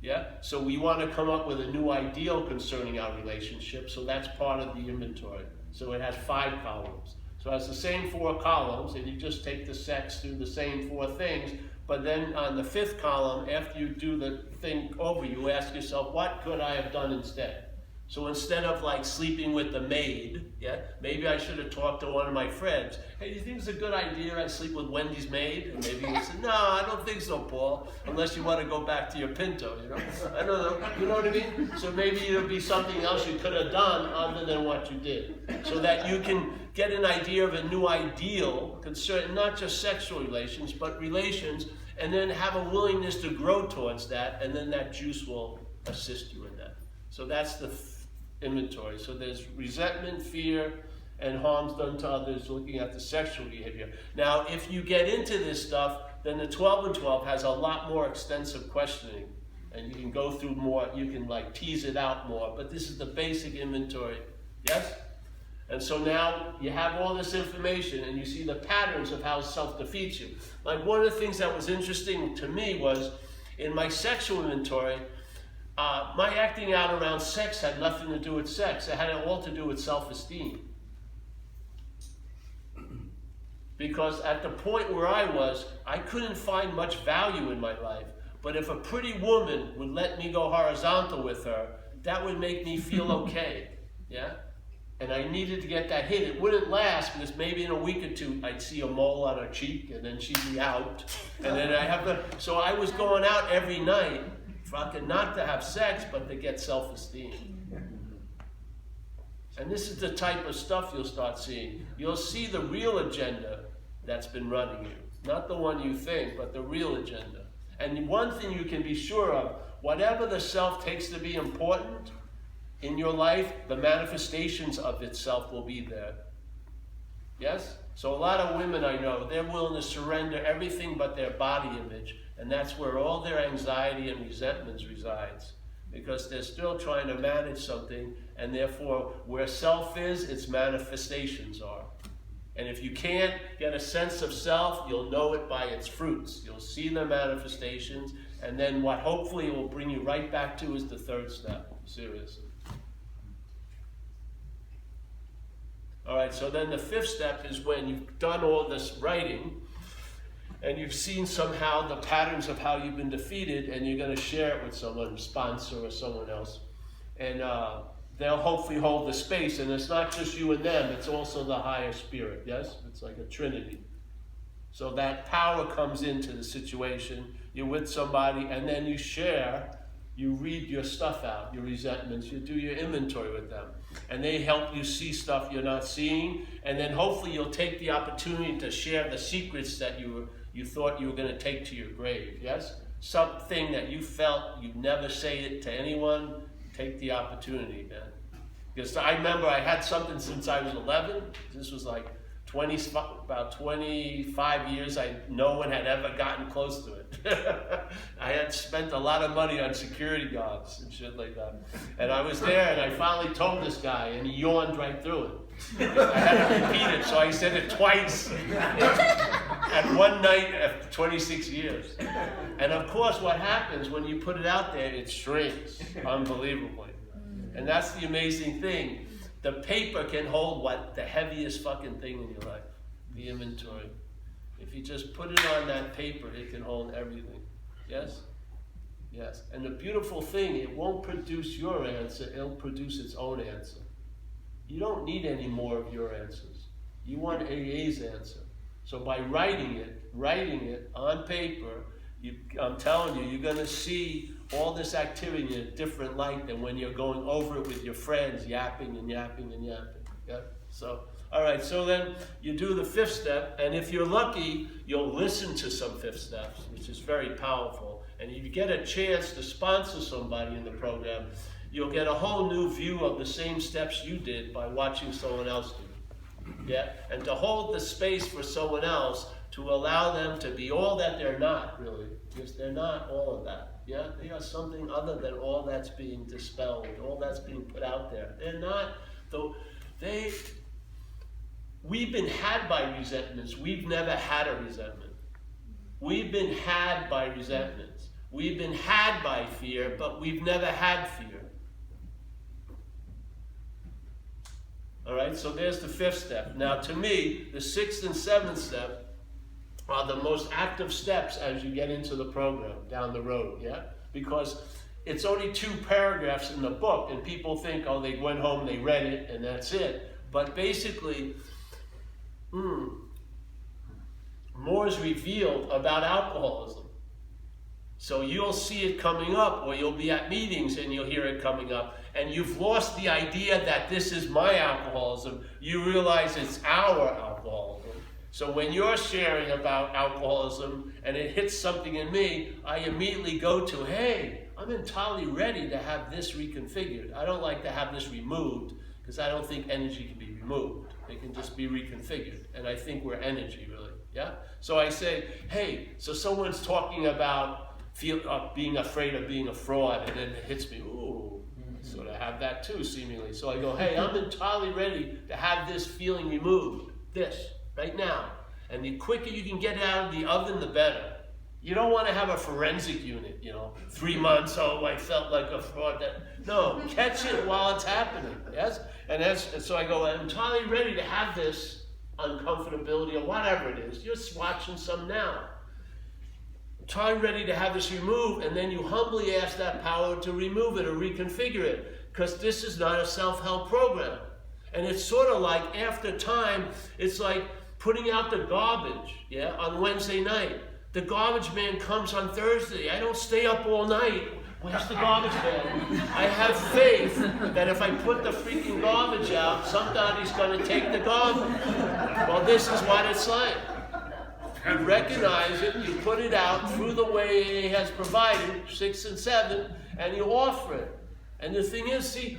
Yeah? So we want to come up with a new ideal concerning our relationship, so that's part of the inventory. So it has 5 columns. So it has the same 4 columns, and you just take the sex through the same 4 things, but then on the 5th column, after you do the thing over, you ask yourself, what could I have done instead? So instead of like sleeping with the maid, yeah, maybe I should have talked to one of my friends. Hey, do you think it's a good idea I sleep with Wendy's maid? And maybe he said, no, I don't think so, Paul, unless you want to go back to your Pinto, you know? I don't know, you know what I mean? So maybe it'll be something else you could have done other than what you did. So that you can get an idea of a new ideal concerning not just sexual relations, but relations, and then have a willingness to grow towards that, and then that juice will assist you in that. So that's the inventory. So there's resentment, fear, and harms done to others, looking at the sexual behavior. Now, if you get into this stuff, then the 12 and 12 has a lot more extensive questioning, and you can go through more, you can like tease it out more, but this is the basic inventory, yes? And so now you have all this information and you see the patterns of how self defeats you. Like one of the things that was interesting to me was in my sexual inventory, my acting out around sex had nothing to do with sex. It had all to do with self-esteem. Because at the point where I was, I couldn't find much value in my life. But if a pretty woman would let me go horizontal with her, that would make me feel okay. Yeah? And I needed to get that hit. It wouldn't last because maybe in a week or 2 I'd see a mole on her cheek and then she'd be out. And then I have to, so I was going out every night, fucking not to have sex, but to get self-esteem. And this is the type of stuff you'll start seeing. You'll see the real agenda that's been running you. Not the one you think, but the real agenda. And one thing you can be sure of, whatever the self takes to be important in your life, the manifestations of itself will be there. Yes? So a lot of women I know, they're willing to surrender everything but their body image, and that's where all their anxiety and resentments resides. Because they're still trying to manage something, and therefore where self is, its manifestations are. And if you can't get a sense of self, you'll know it by its fruits. You'll see the manifestations, and then what hopefully will bring you right back to is the 3rd step. Seriously. All right, so then the 5th step is when you've done all this writing, and you've seen somehow the patterns of how you've been defeated, and you're going to share it with someone, sponsor or someone else. And they'll hopefully hold the space, and it's not just you and them, it's also the higher spirit, yes? It's like a trinity. So that power comes into the situation, you're with somebody, and then you share, you read your stuff out, your resentments, you do your inventory with them. And they help you see stuff you're not seeing, and then hopefully you'll take the opportunity to share the secrets that you thought you were going to take to your grave, yes? Something that you felt you'd never say it to anyone, take the opportunity, man. Because I remember I had something since I was 11. This was like about 25 years, no one had ever gotten close to it. I had spent a lot of money on security guards and shit like that. And I was there, and I finally told this guy, and he yawned right through it. I had to repeat it, so I said it twice at one night after 26 years. And of course, what happens when you put it out there, it shrinks unbelievably. And that's the amazing thing. The paper can hold what? The heaviest fucking thing in your life, the inventory. If you just put it on that paper, it can hold everything. Yes? Yes. And the beautiful thing, it won't produce your answer, it'll produce its own answer. You don't need any more of your answers. You want AA's answer. So by writing it on paper, I'm telling you, you're going to see all this activity in a different light than when you're going over it with your friends, yapping and yapping and yapping. Yeah? So, all right, so then you do the fifth step, and if you're lucky, you'll listen to some fifth steps, which is very powerful. And if you get a chance to sponsor somebody in the program, you'll get a whole new view of the same steps you did by watching someone else do it. Yeah? And to hold the space for someone else, to allow them to be all that they're not, really, because they're not all of that. Yeah, they are something other than all that's being dispelled, all that's being put out there. They're not, though. We've been had by resentments. We've never had a resentment. We've been had by resentments. We've been had by fear, but we've never had fear. All right, so there's the fifth step. Now, to me, the sixth and seventh step are the most active steps as you get into the program down the road, yeah? Because it's only 2 paragraphs in the book, and people think, oh, they went home, they read it, and that's it. But basically, more is revealed about alcoholism. So you'll see it coming up, or you'll be at meetings and you'll hear it coming up, and you've lost the idea that this is my alcoholism. You realize it's our alcoholism. So when you're sharing about alcoholism and it hits something in me, I immediately go to, hey, I'm entirely ready to have this reconfigured. I don't like to have this removed because I don't think energy can be removed. It can just be reconfigured. And I think we're energy, really. Yeah? So I say, hey, so someone's talking about being afraid of being a fraud, and then it hits me, ooh, sort of have that too, seemingly. So I go, hey, I'm entirely ready to have this feeling removed. This. Right now. And the quicker you can get it out of the oven, the better. You don't want to have a forensic unit, 3 months, oh, I felt like a fraud. No, catch it while it's happening, yes? And so I go, I'm entirely ready to have this uncomfortability or whatever it is. You're watching some now. Entirely ready to have this removed, and then you humbly ask that power to remove it or reconfigure it, because this is not a self-help program. And it's sort of like, after time, it's like putting out the garbage, yeah, on Wednesday night. The garbage man comes on Thursday. I don't stay up all night. Where's the garbage man? I have faith that if I put the freaking garbage out, somebody's going to take the garbage. Well, this is what it's like. You recognize it, you put it out through the way he has provided, 6 and 7, and you offer it. And the thing is, see,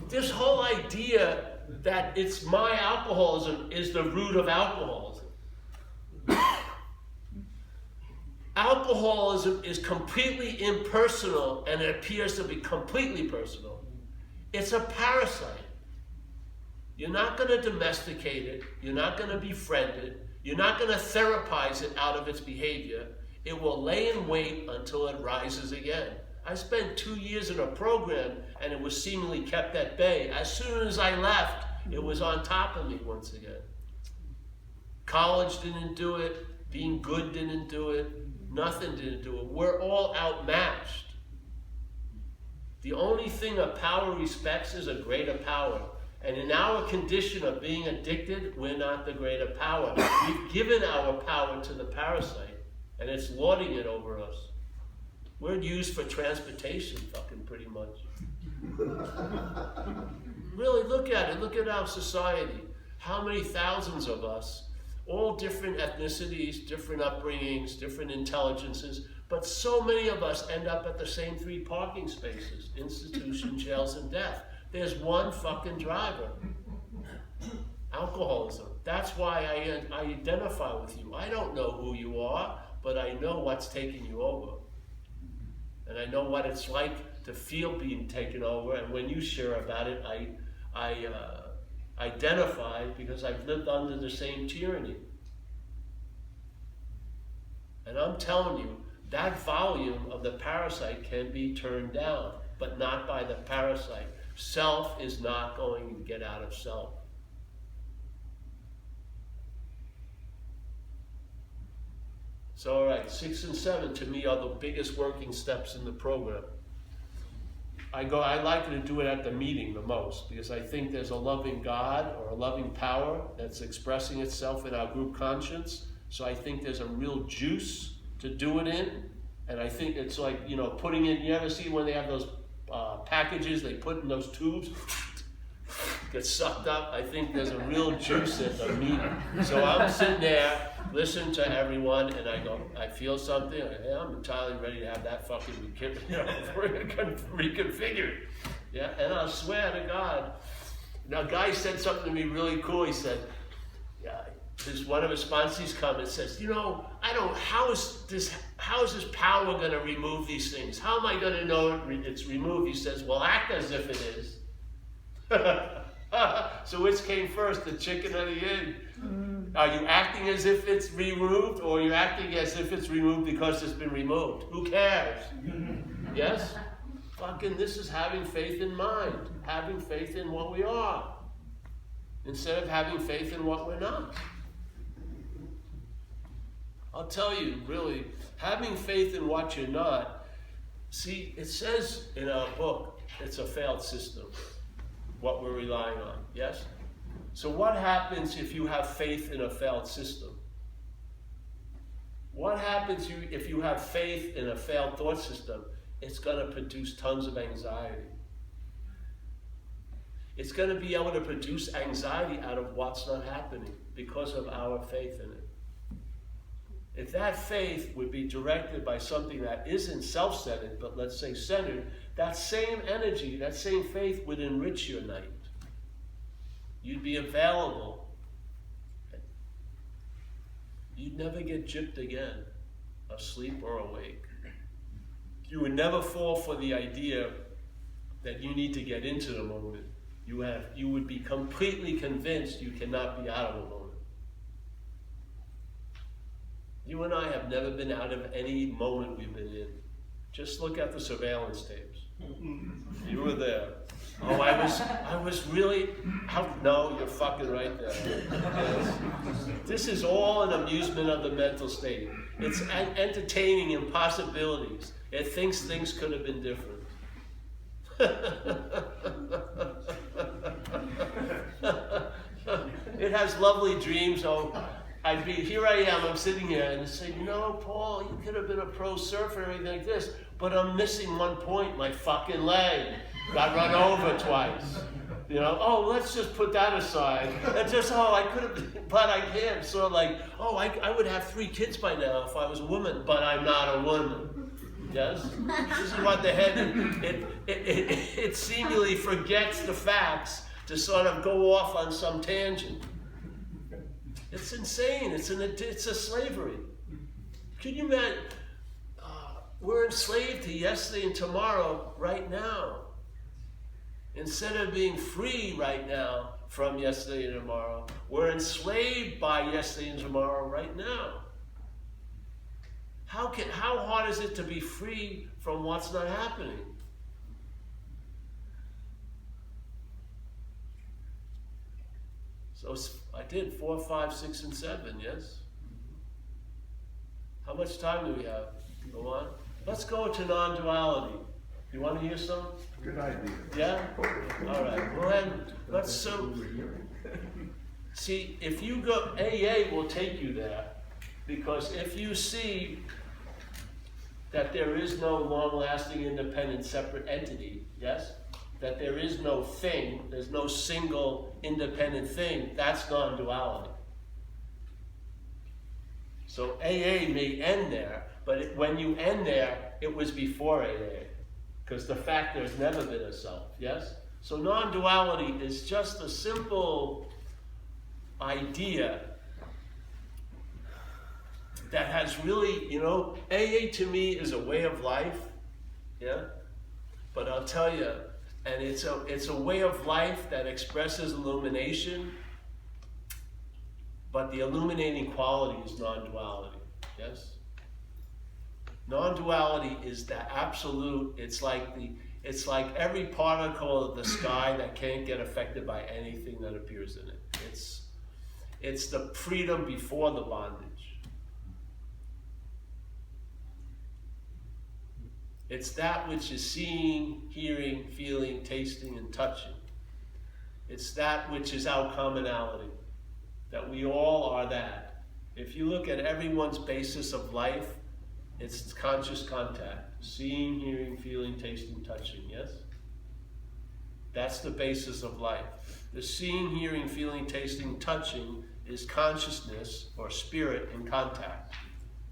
this whole idea that it's my alcoholism is the root of alcoholism. Alcoholism is completely impersonal, and it appears to be completely personal. It's a parasite. You're not going to domesticate it. You're not going to befriend it. You're not going to therapize it out of its behavior. It will lay in wait until it rises again. I spent 2 years in a program, and it was seemingly kept at bay. As soon as I left, it was on top of me once again. College didn't do it. Being good didn't do it. Nothing didn't do it. We're all outmatched. The only thing a power respects is a greater power. And in our condition of being addicted, we're not the greater power. We've given our power to the parasite, and it's lording it over us. We're used for transportation, fucking pretty much. Really, look at it. Look at our society. How many thousands of us, all different ethnicities, different upbringings, different intelligences, but so many of us end up at the same 3 parking spaces: institution, jails, and death. There's one fucking driver. Alcoholism. That's why I identify with you. I don't know who you are, but I know what's taking you over. And I know what it's like to feel being taken over. And when you share about it, I identify because I've lived under the same tyranny. And I'm telling you, that volume of the parasite can be turned down, but not by the parasite. Self is not going to get out of self. So, all right, 6 and 7 to me are the biggest working steps in the program. I like to do it at the meeting the most because I think there's a loving God or a loving power that's expressing itself in our group conscience. So I think there's a real juice to do it in. And I think it's like, you know, putting in, you ever see when they have those packages they put in those tubes? Get sucked up. I think there's a real juice in the meeting. So I'm sitting there, listen to everyone, and I go, I feel something. Hey, I'm entirely ready to have that fucking reconfigured. Yeah, and I swear to God. Now, a guy said something to me really cool. He said, yeah, one of his sponsors come and says, you know, how is this power going to remove these things? How am I going to know it's removed? He says, well, act as if it is. So which came first, the chicken or the egg? Are you acting as if it's removed, or are you acting as if it's removed because it's been removed? Who cares? Yes? Fucking this is having faith in mind. Having faith in what we are. Instead of having faith in what we're not. I'll tell you, really, having faith in what you're not, see, it says in our book, it's a failed system. What we're relying on, yes? So what happens if you have faith in a failed system? What happens if you have faith in a failed thought system? It's going to produce tons of anxiety. It's going to be able to produce anxiety out of what's not happening because of our faith in it. If that faith would be directed by something that isn't self-centered, but let's say centered, that same energy, that same faith would enrich your night. You'd be available. You'd never get gypped again, asleep or awake. You would never fall for the idea that you need to get into the moment. You would be completely convinced you cannot be out of the moment. You and I have never been out of any moment we've been in. Just look at the surveillance tapes. You were there. Oh, I was really, no, you're fucking right there. Yes. This is all an amusement of the mental state. It's entertaining impossibilities. It thinks things could have been different. It has lovely dreams. Oh, here I am, I'm sitting here, and say, you know, Paul, you could have been a pro surfer and everything like this, but I'm missing one point, my fucking leg. Got run over twice. You know, oh, let's just put that aside. And just, I could have, but I can't. So like, I would have 3 kids by now if I was a woman, but I'm not a woman. Yes? This is what the head, it seemingly forgets the facts to sort of go off on some tangent. It's insane. It's a slavery. Can you imagine? We're enslaved to yesterday and tomorrow right now. Instead of being free right now from yesterday and tomorrow, we're enslaved by yesterday and tomorrow right now. How hard is it to be free from what's not happening? So I did 4, 5, 6, and 7, yes? How much time do we have? Go on. Let's go to non-duality. You want to hear some? Good idea. Yeah? All right. Well, then, see, if you go, AA will take you there, because if you see that there is no long-lasting, independent, separate entity, yes? That there is no thing, there's no single independent thing, that's non-duality. So AA may end there, but when you end there, it was before AA. Because the fact there's never been a self, yes? So non-duality is just a simple idea that has really, you know, AA to me is a way of life, yeah? But I'll tell you, and it's a way of life that expresses illumination, but the illuminating quality is non-duality, yes? Non-duality is the absolute, it's like every particle of the sky that can't get affected by anything that appears in it. It's the freedom before the bondage. It's that which is seeing, hearing, feeling, tasting, and touching. It's that which is our commonality, that we all are that. If you look at everyone's basis of life, it's conscious contact. Seeing, hearing, feeling, tasting, touching, yes? That's the basis of life. The seeing, hearing, feeling, tasting, touching is consciousness or spirit in contact.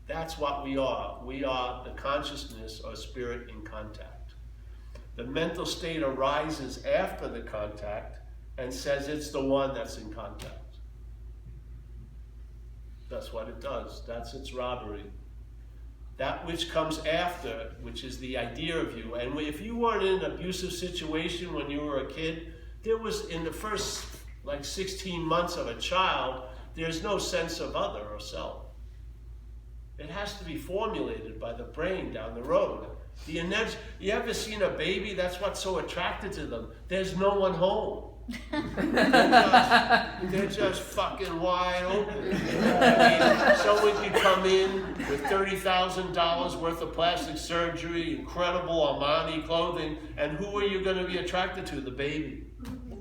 That's what we are. We are the consciousness or spirit in contact. The mental state arises after the contact and says it's the one that's in contact. That's what it does. That's its robbery. That which comes after, which is the idea of you. And if you weren't in an abusive situation when you were a kid, there was, in the first 16 months of a child, there's no sense of other or self. It has to be formulated by the brain down the road. You ever seen a baby? That's what's so attracted to them. There's no one home. They're just fucking wide open. I mean, someone could come in with $30,000 worth of plastic surgery, incredible Armani clothing, and who are you going to be attracted to? The baby.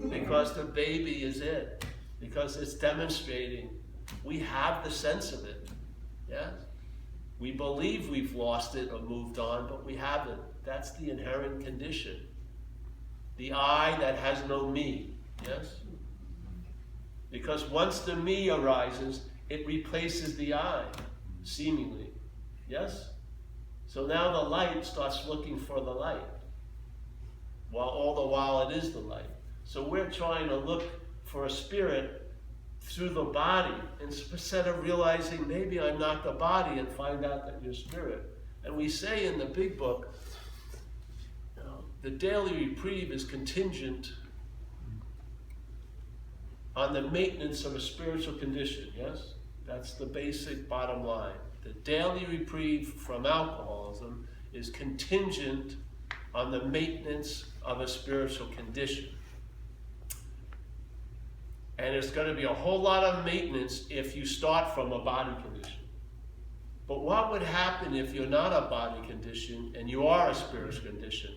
Because the baby is it. Because it's demonstrating we have the sense of it. Yeah? We believe we've lost it or moved on, but we haven't. That's the inherent condition. The I that has no me, yes? Because once the me arises, it replaces the I, seemingly, yes? So now the light starts looking for the light, while all the while it is the light. So we're trying to look for a spirit through the body, instead of realizing maybe I'm not the body and find out that you're spirit. And we say in the big book, the daily reprieve is contingent on the maintenance of a spiritual condition, yes? That's the basic bottom line. The daily reprieve from alcoholism is contingent on the maintenance of a spiritual condition. And it's going to be a whole lot of maintenance if you start from a body condition. But what would happen if you're not a body condition and you are a spiritual condition?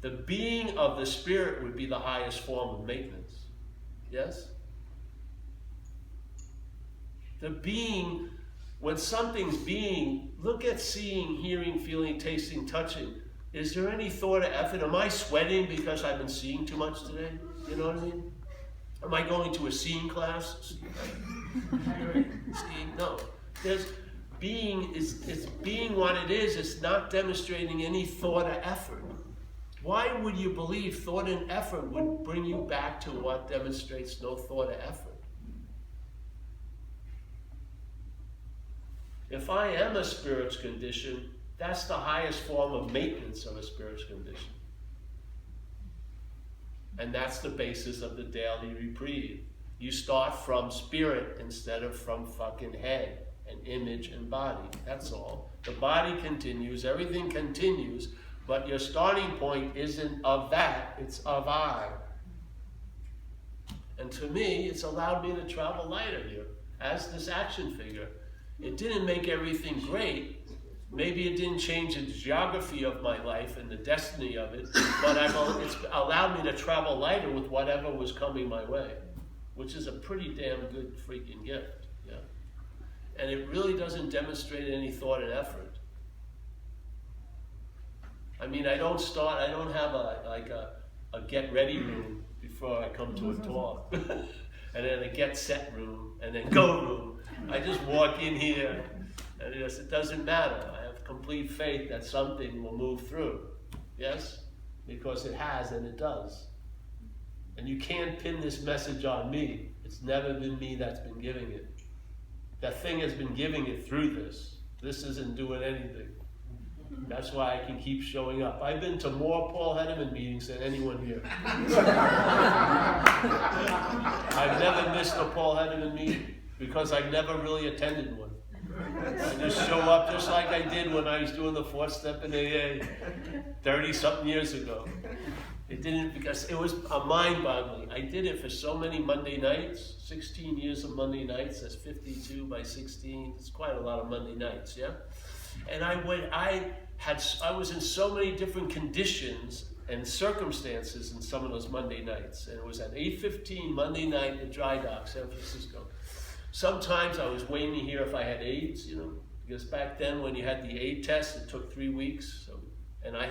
The being of the spirit would be the highest form of maintenance. Yes? The being, when something's being, look at seeing, hearing, feeling, tasting, touching. Is there any thought or effort? Am I sweating because I've been seeing too much today? You know what I mean? Am I going to a seeing class? Seeing? No. There's being it's being what it is. It's not demonstrating any thought or effort. Why would you believe thought and effort would bring you back to what demonstrates no thought or effort? If I am a spiritual condition, that's the highest form of maintenance of a spiritual condition. And that's the basis of the daily reprieve. You start from spirit instead of from fucking head and image and body. That's all. The body continues, everything continues, but your starting point isn't of that, it's of I. And to me, it's allowed me to travel lighter here as this action figure. It didn't make everything great. Maybe it didn't change the geography of my life and the destiny of it, but it's allowed me to travel lighter with whatever was coming my way, which is a pretty damn good freaking gift. Yeah. And it really doesn't demonstrate any thought and effort. I mean, I don't have a get ready room before I come to a talk, and then a get set room, and then go room. I just walk in here, and it doesn't matter. I have complete faith that something will move through, yes? Because it has and it does. And you can't pin this message on me. It's never been me that's been giving it. That thing has been giving it through this. This isn't doing anything. That's why I can keep showing up. I've been to more Paul Hedderman meetings than anyone here. I've never missed a Paul Hedderman meeting because I never really attended one. I just show up just like I did when I was doing the 4th step in AA 30-something years ago. It didn't, because it was a mind-boggling. I did it for so many Monday nights, 16 years of Monday nights. That's 52 by 16. It's quite a lot of Monday nights, yeah? And I was in so many different conditions and circumstances in some of those Monday nights. And it was at 8:15 Monday night at Dry Dock, San Francisco. Sometimes I was waiting to hear if I had AIDS, you know, because back then when you had the AIDS test, it took 3 weeks. So, and I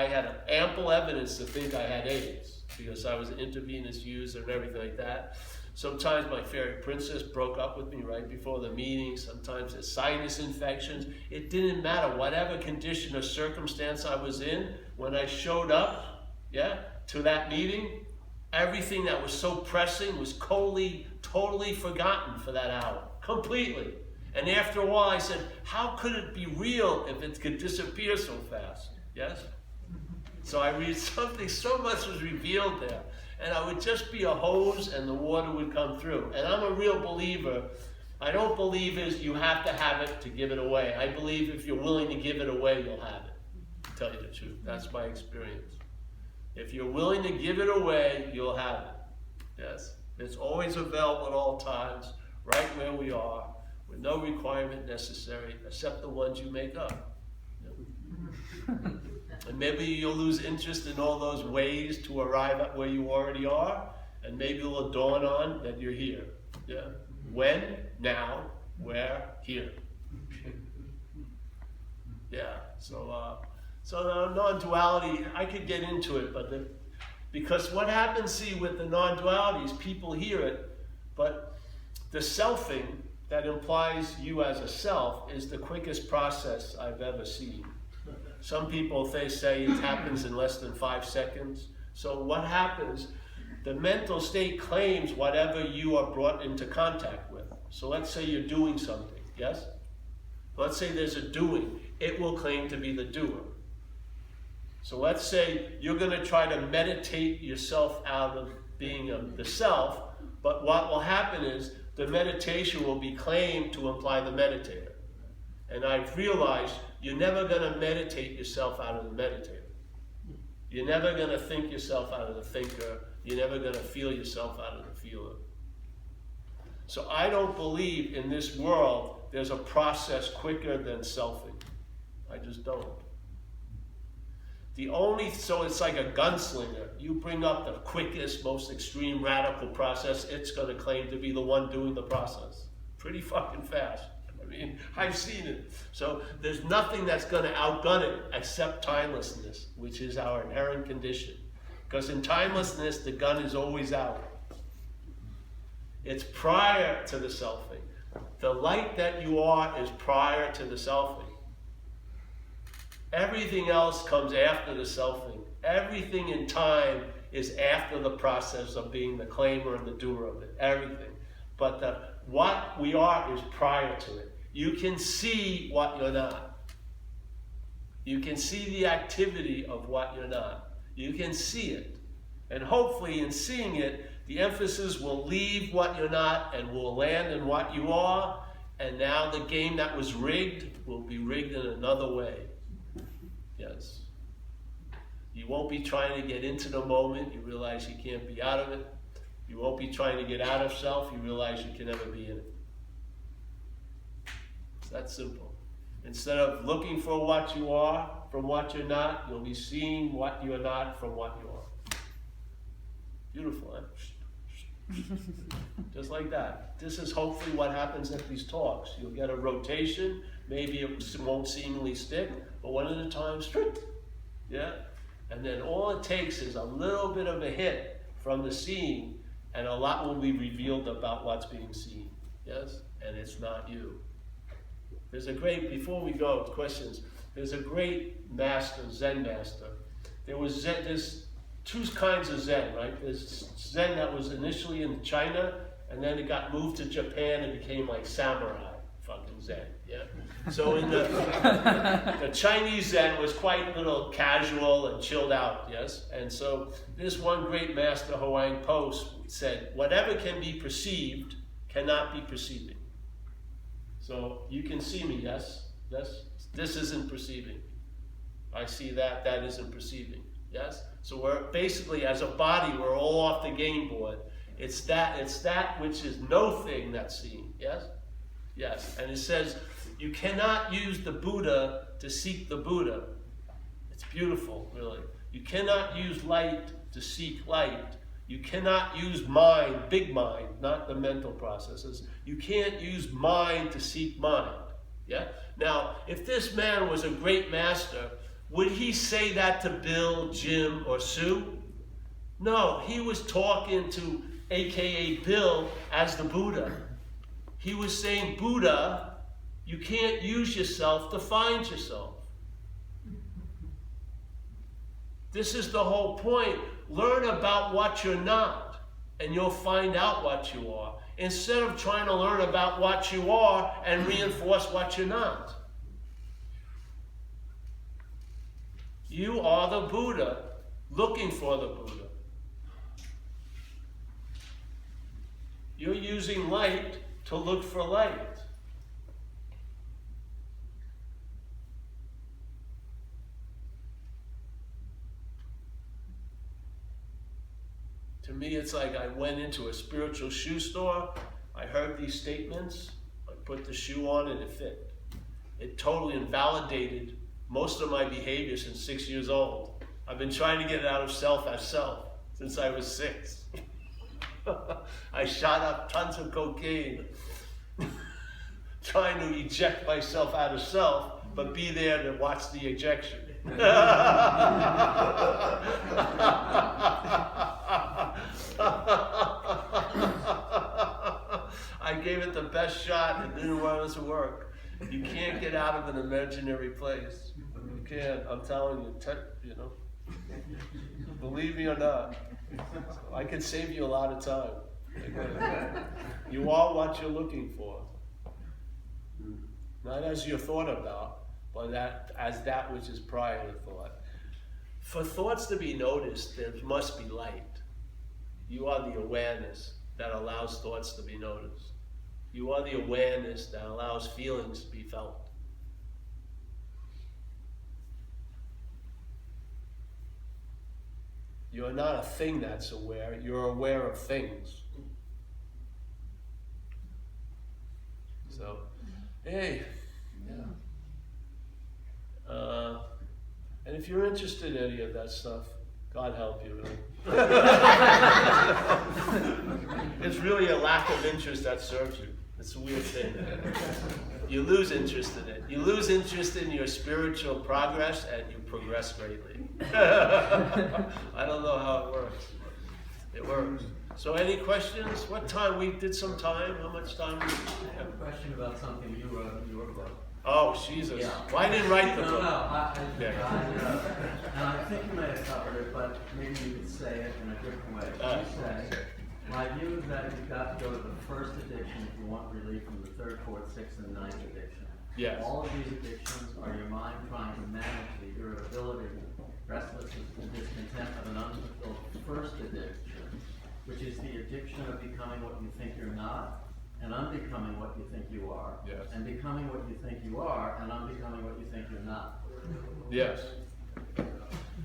had ample evidence to think I had AIDS because I was an intravenous user and everything like that. Sometimes my fairy princess broke up with me right before the meeting. Sometimes it's sinus infections. It didn't matter. Whatever condition or circumstance I was in, when I showed up, yeah, to that meeting, everything that was so pressing was totally forgotten for that hour, completely. And after a while I said, how could it be real if it could disappear so fast? Yes? So I read something, so much was revealed there. And I would just be a hose and the water would come through. And I'm a real believer. I don't believe is you have to have it to give it away. I believe if you're willing to give it away, you'll have it. To tell you the truth. That's my experience. If you're willing to give it away, you'll have it. Yes. It's always available at all times, right where we are, with no requirement necessary, except the ones you make up. And maybe you'll lose interest in all those ways to arrive at where you already are, and maybe it'll dawn on that you're here. Yeah. When, now, where, here. Yeah. So non-duality, I could get into it, but because what happens, see, with the non-duality is people hear it, but the selfing that implies you as a self is the quickest process I've ever seen. Some people, they say it happens in less than 5 seconds. So what happens, the mental state claims whatever you are brought into contact with. So let's say you're doing something, yes? Let's say there's a doing. It will claim to be the doer. So let's say you're going to try to meditate yourself out of being the self, but what will happen is the meditation will be claimed to imply the meditator. And I've realized you're never going to meditate yourself out of the meditator. You're never going to think yourself out of the thinker. You're never going to feel yourself out of the feeler. So I don't believe in this world there's a process quicker than selfing. I just don't. So it's like a gunslinger. You bring up the quickest, most extreme, radical process, it's going to claim to be the one doing the process. Pretty fucking fast. I mean, I've seen it. So there's nothing that's going to outgun it except timelessness, which is our inherent condition. Because in timelessness, the gun is always out. It's prior to the selfing. The light that you are is prior to the selfing. Everything else comes after the selfing. Everything in time is after the process of being the claimer and the doer of it. Everything. But what we are is prior to it. You can see what you're not. You can see the activity of what you're not. You can see it. And hopefully in seeing it, the emphasis will leave what you're not and will land in what you are. And now the game that was rigged will be rigged in another way. Yes. You won't be trying to get into the moment. You realize you can't be out of it. You won't be trying to get out of self. You realize you can never be in it. It's that simple. Instead of looking for what you are from what you're not, you'll be seeing what you're not from what you are. Beautiful, huh? Just like that. This is hopefully what happens at these talks. You'll get a rotation. Maybe it won't seemingly stick, but one at a time, yeah? And then all it takes is a little bit of a hit from the seeing, and a lot will be revealed about what's being seen, yes? And it's not you. There's a great, before we go, questions, there's a great master, Zen master. There's two kinds of Zen, right? There's Zen that was initially in China and then it got moved to Japan and became like samurai fucking Zen, yeah? So in the Chinese Zen was quite a little casual and chilled out, yes? And so this one great master, Huang Po, said, whatever can be perceived cannot be perceiving. So you can see me, yes? Yes? This isn't perceiving. I see that, that isn't perceiving, yes? So we're basically, as a body, we're all off the game board. It's that which is no thing that's seen, yes? Yes, and it says, you cannot use the Buddha to seek the Buddha. It's beautiful, really. You cannot use light to seek light. You cannot use mind, big mind, not the mental processes. You can't use mind to seek mind, yeah? Now, if this man was a great master, would he say that to Bill, Jim, or Sue? No, he was talking to AKA Bill as the Buddha. He was saying, Buddha, you can't use yourself to find yourself. This is the whole point. Learn about what you're not, and you'll find out what you are, instead of trying to learn about what you are and reinforce what you're not. You are the Buddha, looking for the Buddha. You're using light to look for light. To me, it's like I went into a spiritual shoe store, I heard these statements, I put the shoe on and it fit. It totally invalidated most of my behavior since 6 years old. I've been trying to get it out of self as self since I was 6. I shot up tons of cocaine, trying to eject myself out of self, but be there to watch the ejection. I gave it the best shot and didn't want it to work. You can't get out of an imaginary place. You can't. I'm telling you, you know. Believe me or not, I can save you a lot of time. You are what you're looking for. Not as you're thought about, but as that which is prior to thought. For thoughts to be noticed, there must be light. You are the awareness that allows thoughts to be noticed. You are the awareness that allows feelings to be felt. You're not a thing that's aware, you're aware of things. So, hey, yeah. And if you're interested in any of that stuff, God help you, really. It's really a lack of interest that serves you. It's a weird thing. You lose interest in it. You lose interest in your spiritual progress and you progress greatly. I don't know how it works. It works. So any questions? What time? We did some time. How much time? I have a question about something you wrote in your book. Oh, Jesus. Yeah. Why didn't write the book? And I think you may have covered it, but maybe you could say it in a different way. You say, my view is that you've got to go to the first addiction if you want relief from the third, fourth, sixth, and ninth addiction. Yes. All of these addictions are your mind trying to manage the irritability, restlessness, and discontent of an unfulfilled first addiction, which is the addiction of becoming what you think you're not, and unbecoming what you think you are, yes. And becoming what you think you are, and unbecoming what you think you're not. Yes.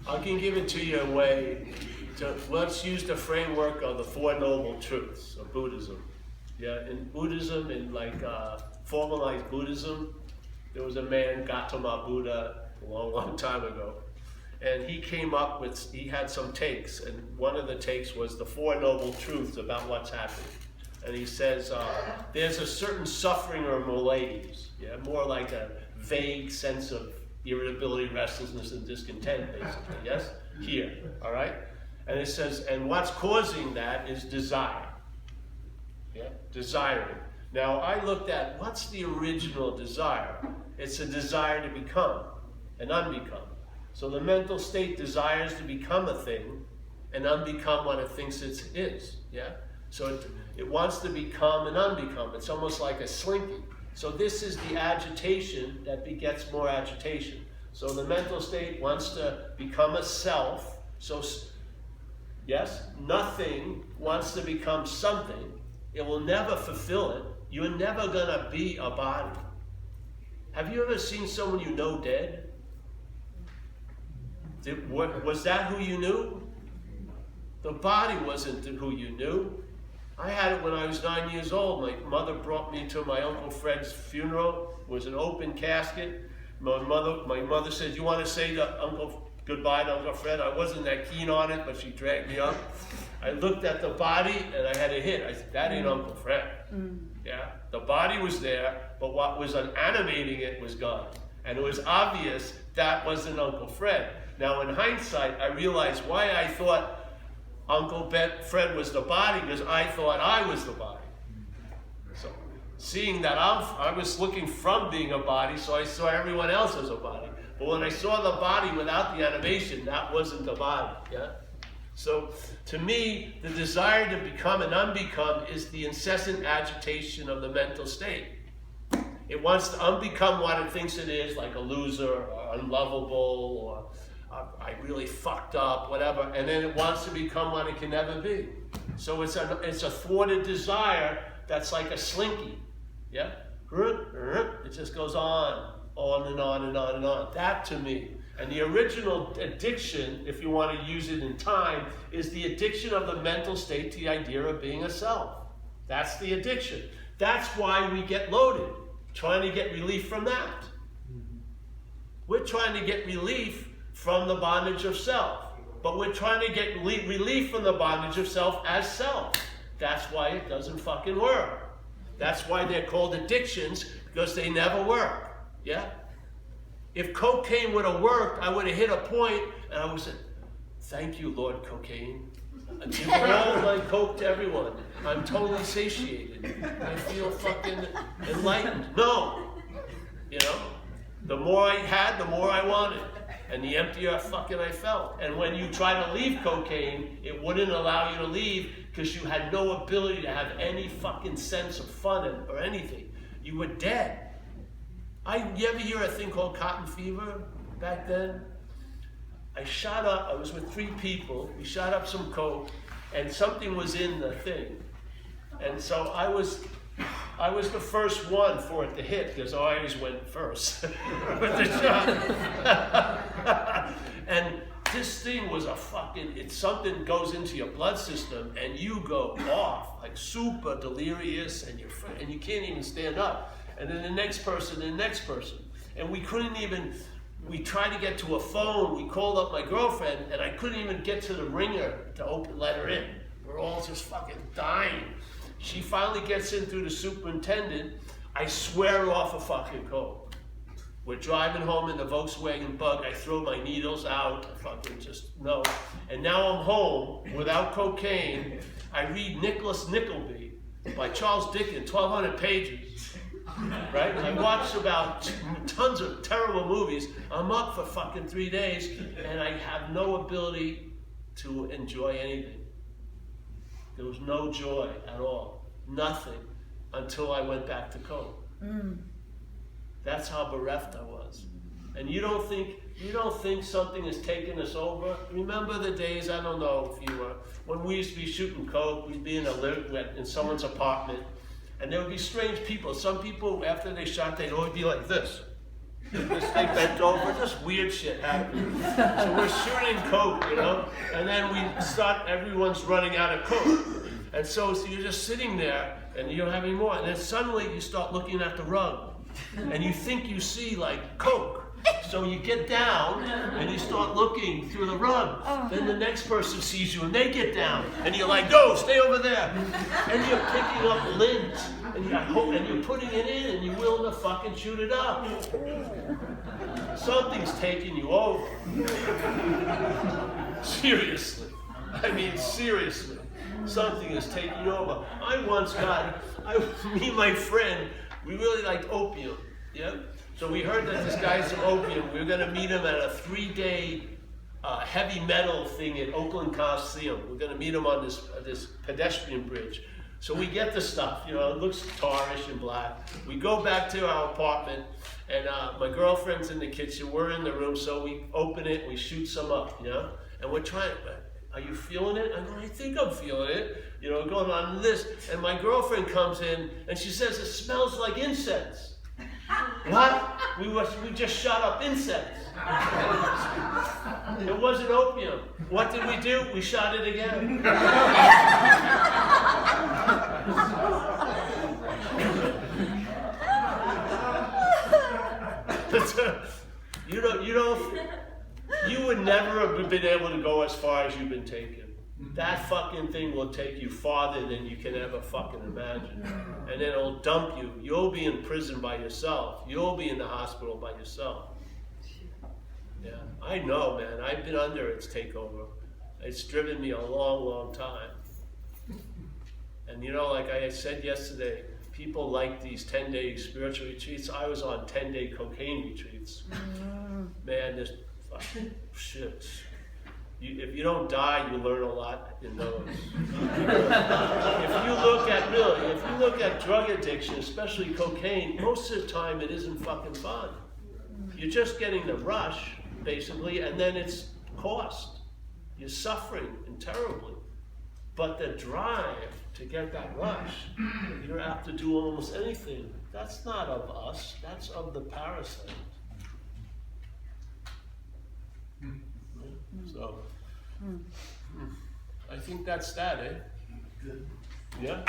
I can give it to you a way to, let's use the framework of the Four Noble Truths of Buddhism. Yeah, in Buddhism, in like formalized Buddhism, there was a man, Gautama Buddha, a long, long time ago. And he came up with, he had some takes, and one of the takes was the Four Noble Truths about what's happening. And he says, there's a certain suffering or malaise, yeah, more like a vague sense of irritability, restlessness, and discontent, basically, yes? Here, all right? And it says, and what's causing that is desire, yeah? Desiring. Now, I looked at, what's the original desire? It's a desire to become and unbecome. So the mental state desires to become a thing and unbecome what it thinks it is, yeah? So it wants to become and unbecome. It's almost like a slinky. So this is the agitation that begets more agitation. So the mental state wants to become a self. So yes, nothing wants to become something. It will never fulfill it. You're never gonna be a body. Have you ever seen someone you know dead? Was that who you knew? The body wasn't who you knew. I had it when I was 9 years old. My mother brought me to my Uncle Fred's funeral. It was an open casket. My mother said, "You want to say to goodbye to Uncle Fred?" I wasn't that keen on it, but she dragged me up. I looked at the body and I had a hit. I said, "That ain't Uncle Fred." Yeah, the body was there, but what was animating it was gone. And it was obvious that wasn't Uncle Fred. Now in hindsight, I realized why I thought Uncle Fred was the body, because I thought I was the body. So, seeing that I was looking from being a body, so I saw everyone else as a body. But when I saw the body without the animation, that wasn't the body. Yeah. So, to me, the desire to become and unbecome is the incessant agitation of the mental state. It wants to unbecome what it thinks it is, like a loser, or unlovable, or I really fucked up, whatever, and then it wants to become what it can never be. So it's a thwarted desire that's like a slinky, yeah? It just goes on and on and on and on. That to me. And the original addiction, if you want to use it in time, is the addiction of the mental state to the idea of being a self. That's the addiction. That's why we get loaded, trying to get relief from that. We're trying to get relief from the bondage of self. But we're trying to get relief from the bondage of self as self. That's why it doesn't fucking work. That's why they're called addictions, because they never work. Yeah? If cocaine would have worked, I would have hit a point and I would have said, "Thank you, Lord Cocaine. I give all my coke to everyone. I'm totally satiated. I feel fucking enlightened." No. You know? The more I had, the more I wanted. And the emptier fucking I felt. And when you try to leave cocaine, it wouldn't allow you to leave because you had no ability to have any fucking sense of fun or anything. You were dead. You ever hear a thing called cotton fever back then? I shot up, I was with 3 people, we shot up some coke, and something was in the thing. And so I was the first one for it to hit, because I always went first with the shot. And this thing was something goes into your blood system, and you go off, like super delirious, and you can't even stand up. And then the next person, and we tried to get to a phone, we called up my girlfriend, and I couldn't even get to the ringer to let her in. We're all just fucking dying. She finally gets in through the superintendent. I swear her off a fucking coke. We're driving home in the Volkswagen Bug. I throw my needles out. I fucking just, no. And now I'm home without cocaine. I read Nicholas Nickleby by Charles Dickens, 1,200 pages. Right? I watched about tons of terrible movies. I'm up for fucking 3 days, and I have no ability to enjoy anything. There was no joy at all. Nothing. Until I went back to coke. That's how bereft I was. And you don't think something has taken us over? Remember the days, I don't know if you were, when we used to be shooting coke, we'd be in someone's apartment, and there would be strange people. Some people, after they shot, they'd always be like this. They bent over, just weird shit happening. So we're shooting coke, you know, and then everyone's running out of coke. And so you're just sitting there, and you don't have any more. And then suddenly you start looking at the rug, and you think you see like coke. So you get down, and you start looking through the rug. Then the next person sees you, and they get down, and you're like, "No, stay over there." And you're picking up lint, and you're putting it in, and you're willing to fucking shoot it up. Something's taking you over. Seriously. I mean, seriously. Something is taking you over. Me and my friend, we really liked opium. Yeah? So we heard that this guy's some opium. We were going to meet him at a 3-day heavy metal thing at Oakland Coliseum. We're going to meet him on this pedestrian bridge. So we get the stuff, you know, it looks tarish and black. We go back to our apartment, and my girlfriend's in the kitchen, we're in the room, so we open it, we shoot some up, you know? And we're trying, are you feeling it? I go, I think I'm feeling it. You know, going on this, and my girlfriend comes in, and she says, it smells like incense. What? We just shot up incense. It wasn't opium. What did we do? We shot it again. You would never have been able to go as far as you've been taken. That fucking thing will take you farther than you can ever fucking imagine. And then it'll dump you. You'll be in prison by yourself. You'll be in the hospital by yourself. Yeah, I know, man. I've been under its takeover. It's driven me a long, long time. And you know, like I said yesterday, people like these 10-day spiritual retreats. I was on 10-day cocaine retreats. Man, this fucking shit. If you don't die, you learn a lot in those. If you look at drug addiction, especially cocaine, most of the time it isn't fucking fun. You're just getting the rush, basically, and then it's cost. You're suffering and terribly. But the drive to get that rush, you have to do almost anything. That's not of us, that's of the parasite. So, I think that's that, eh? Good. Yeah?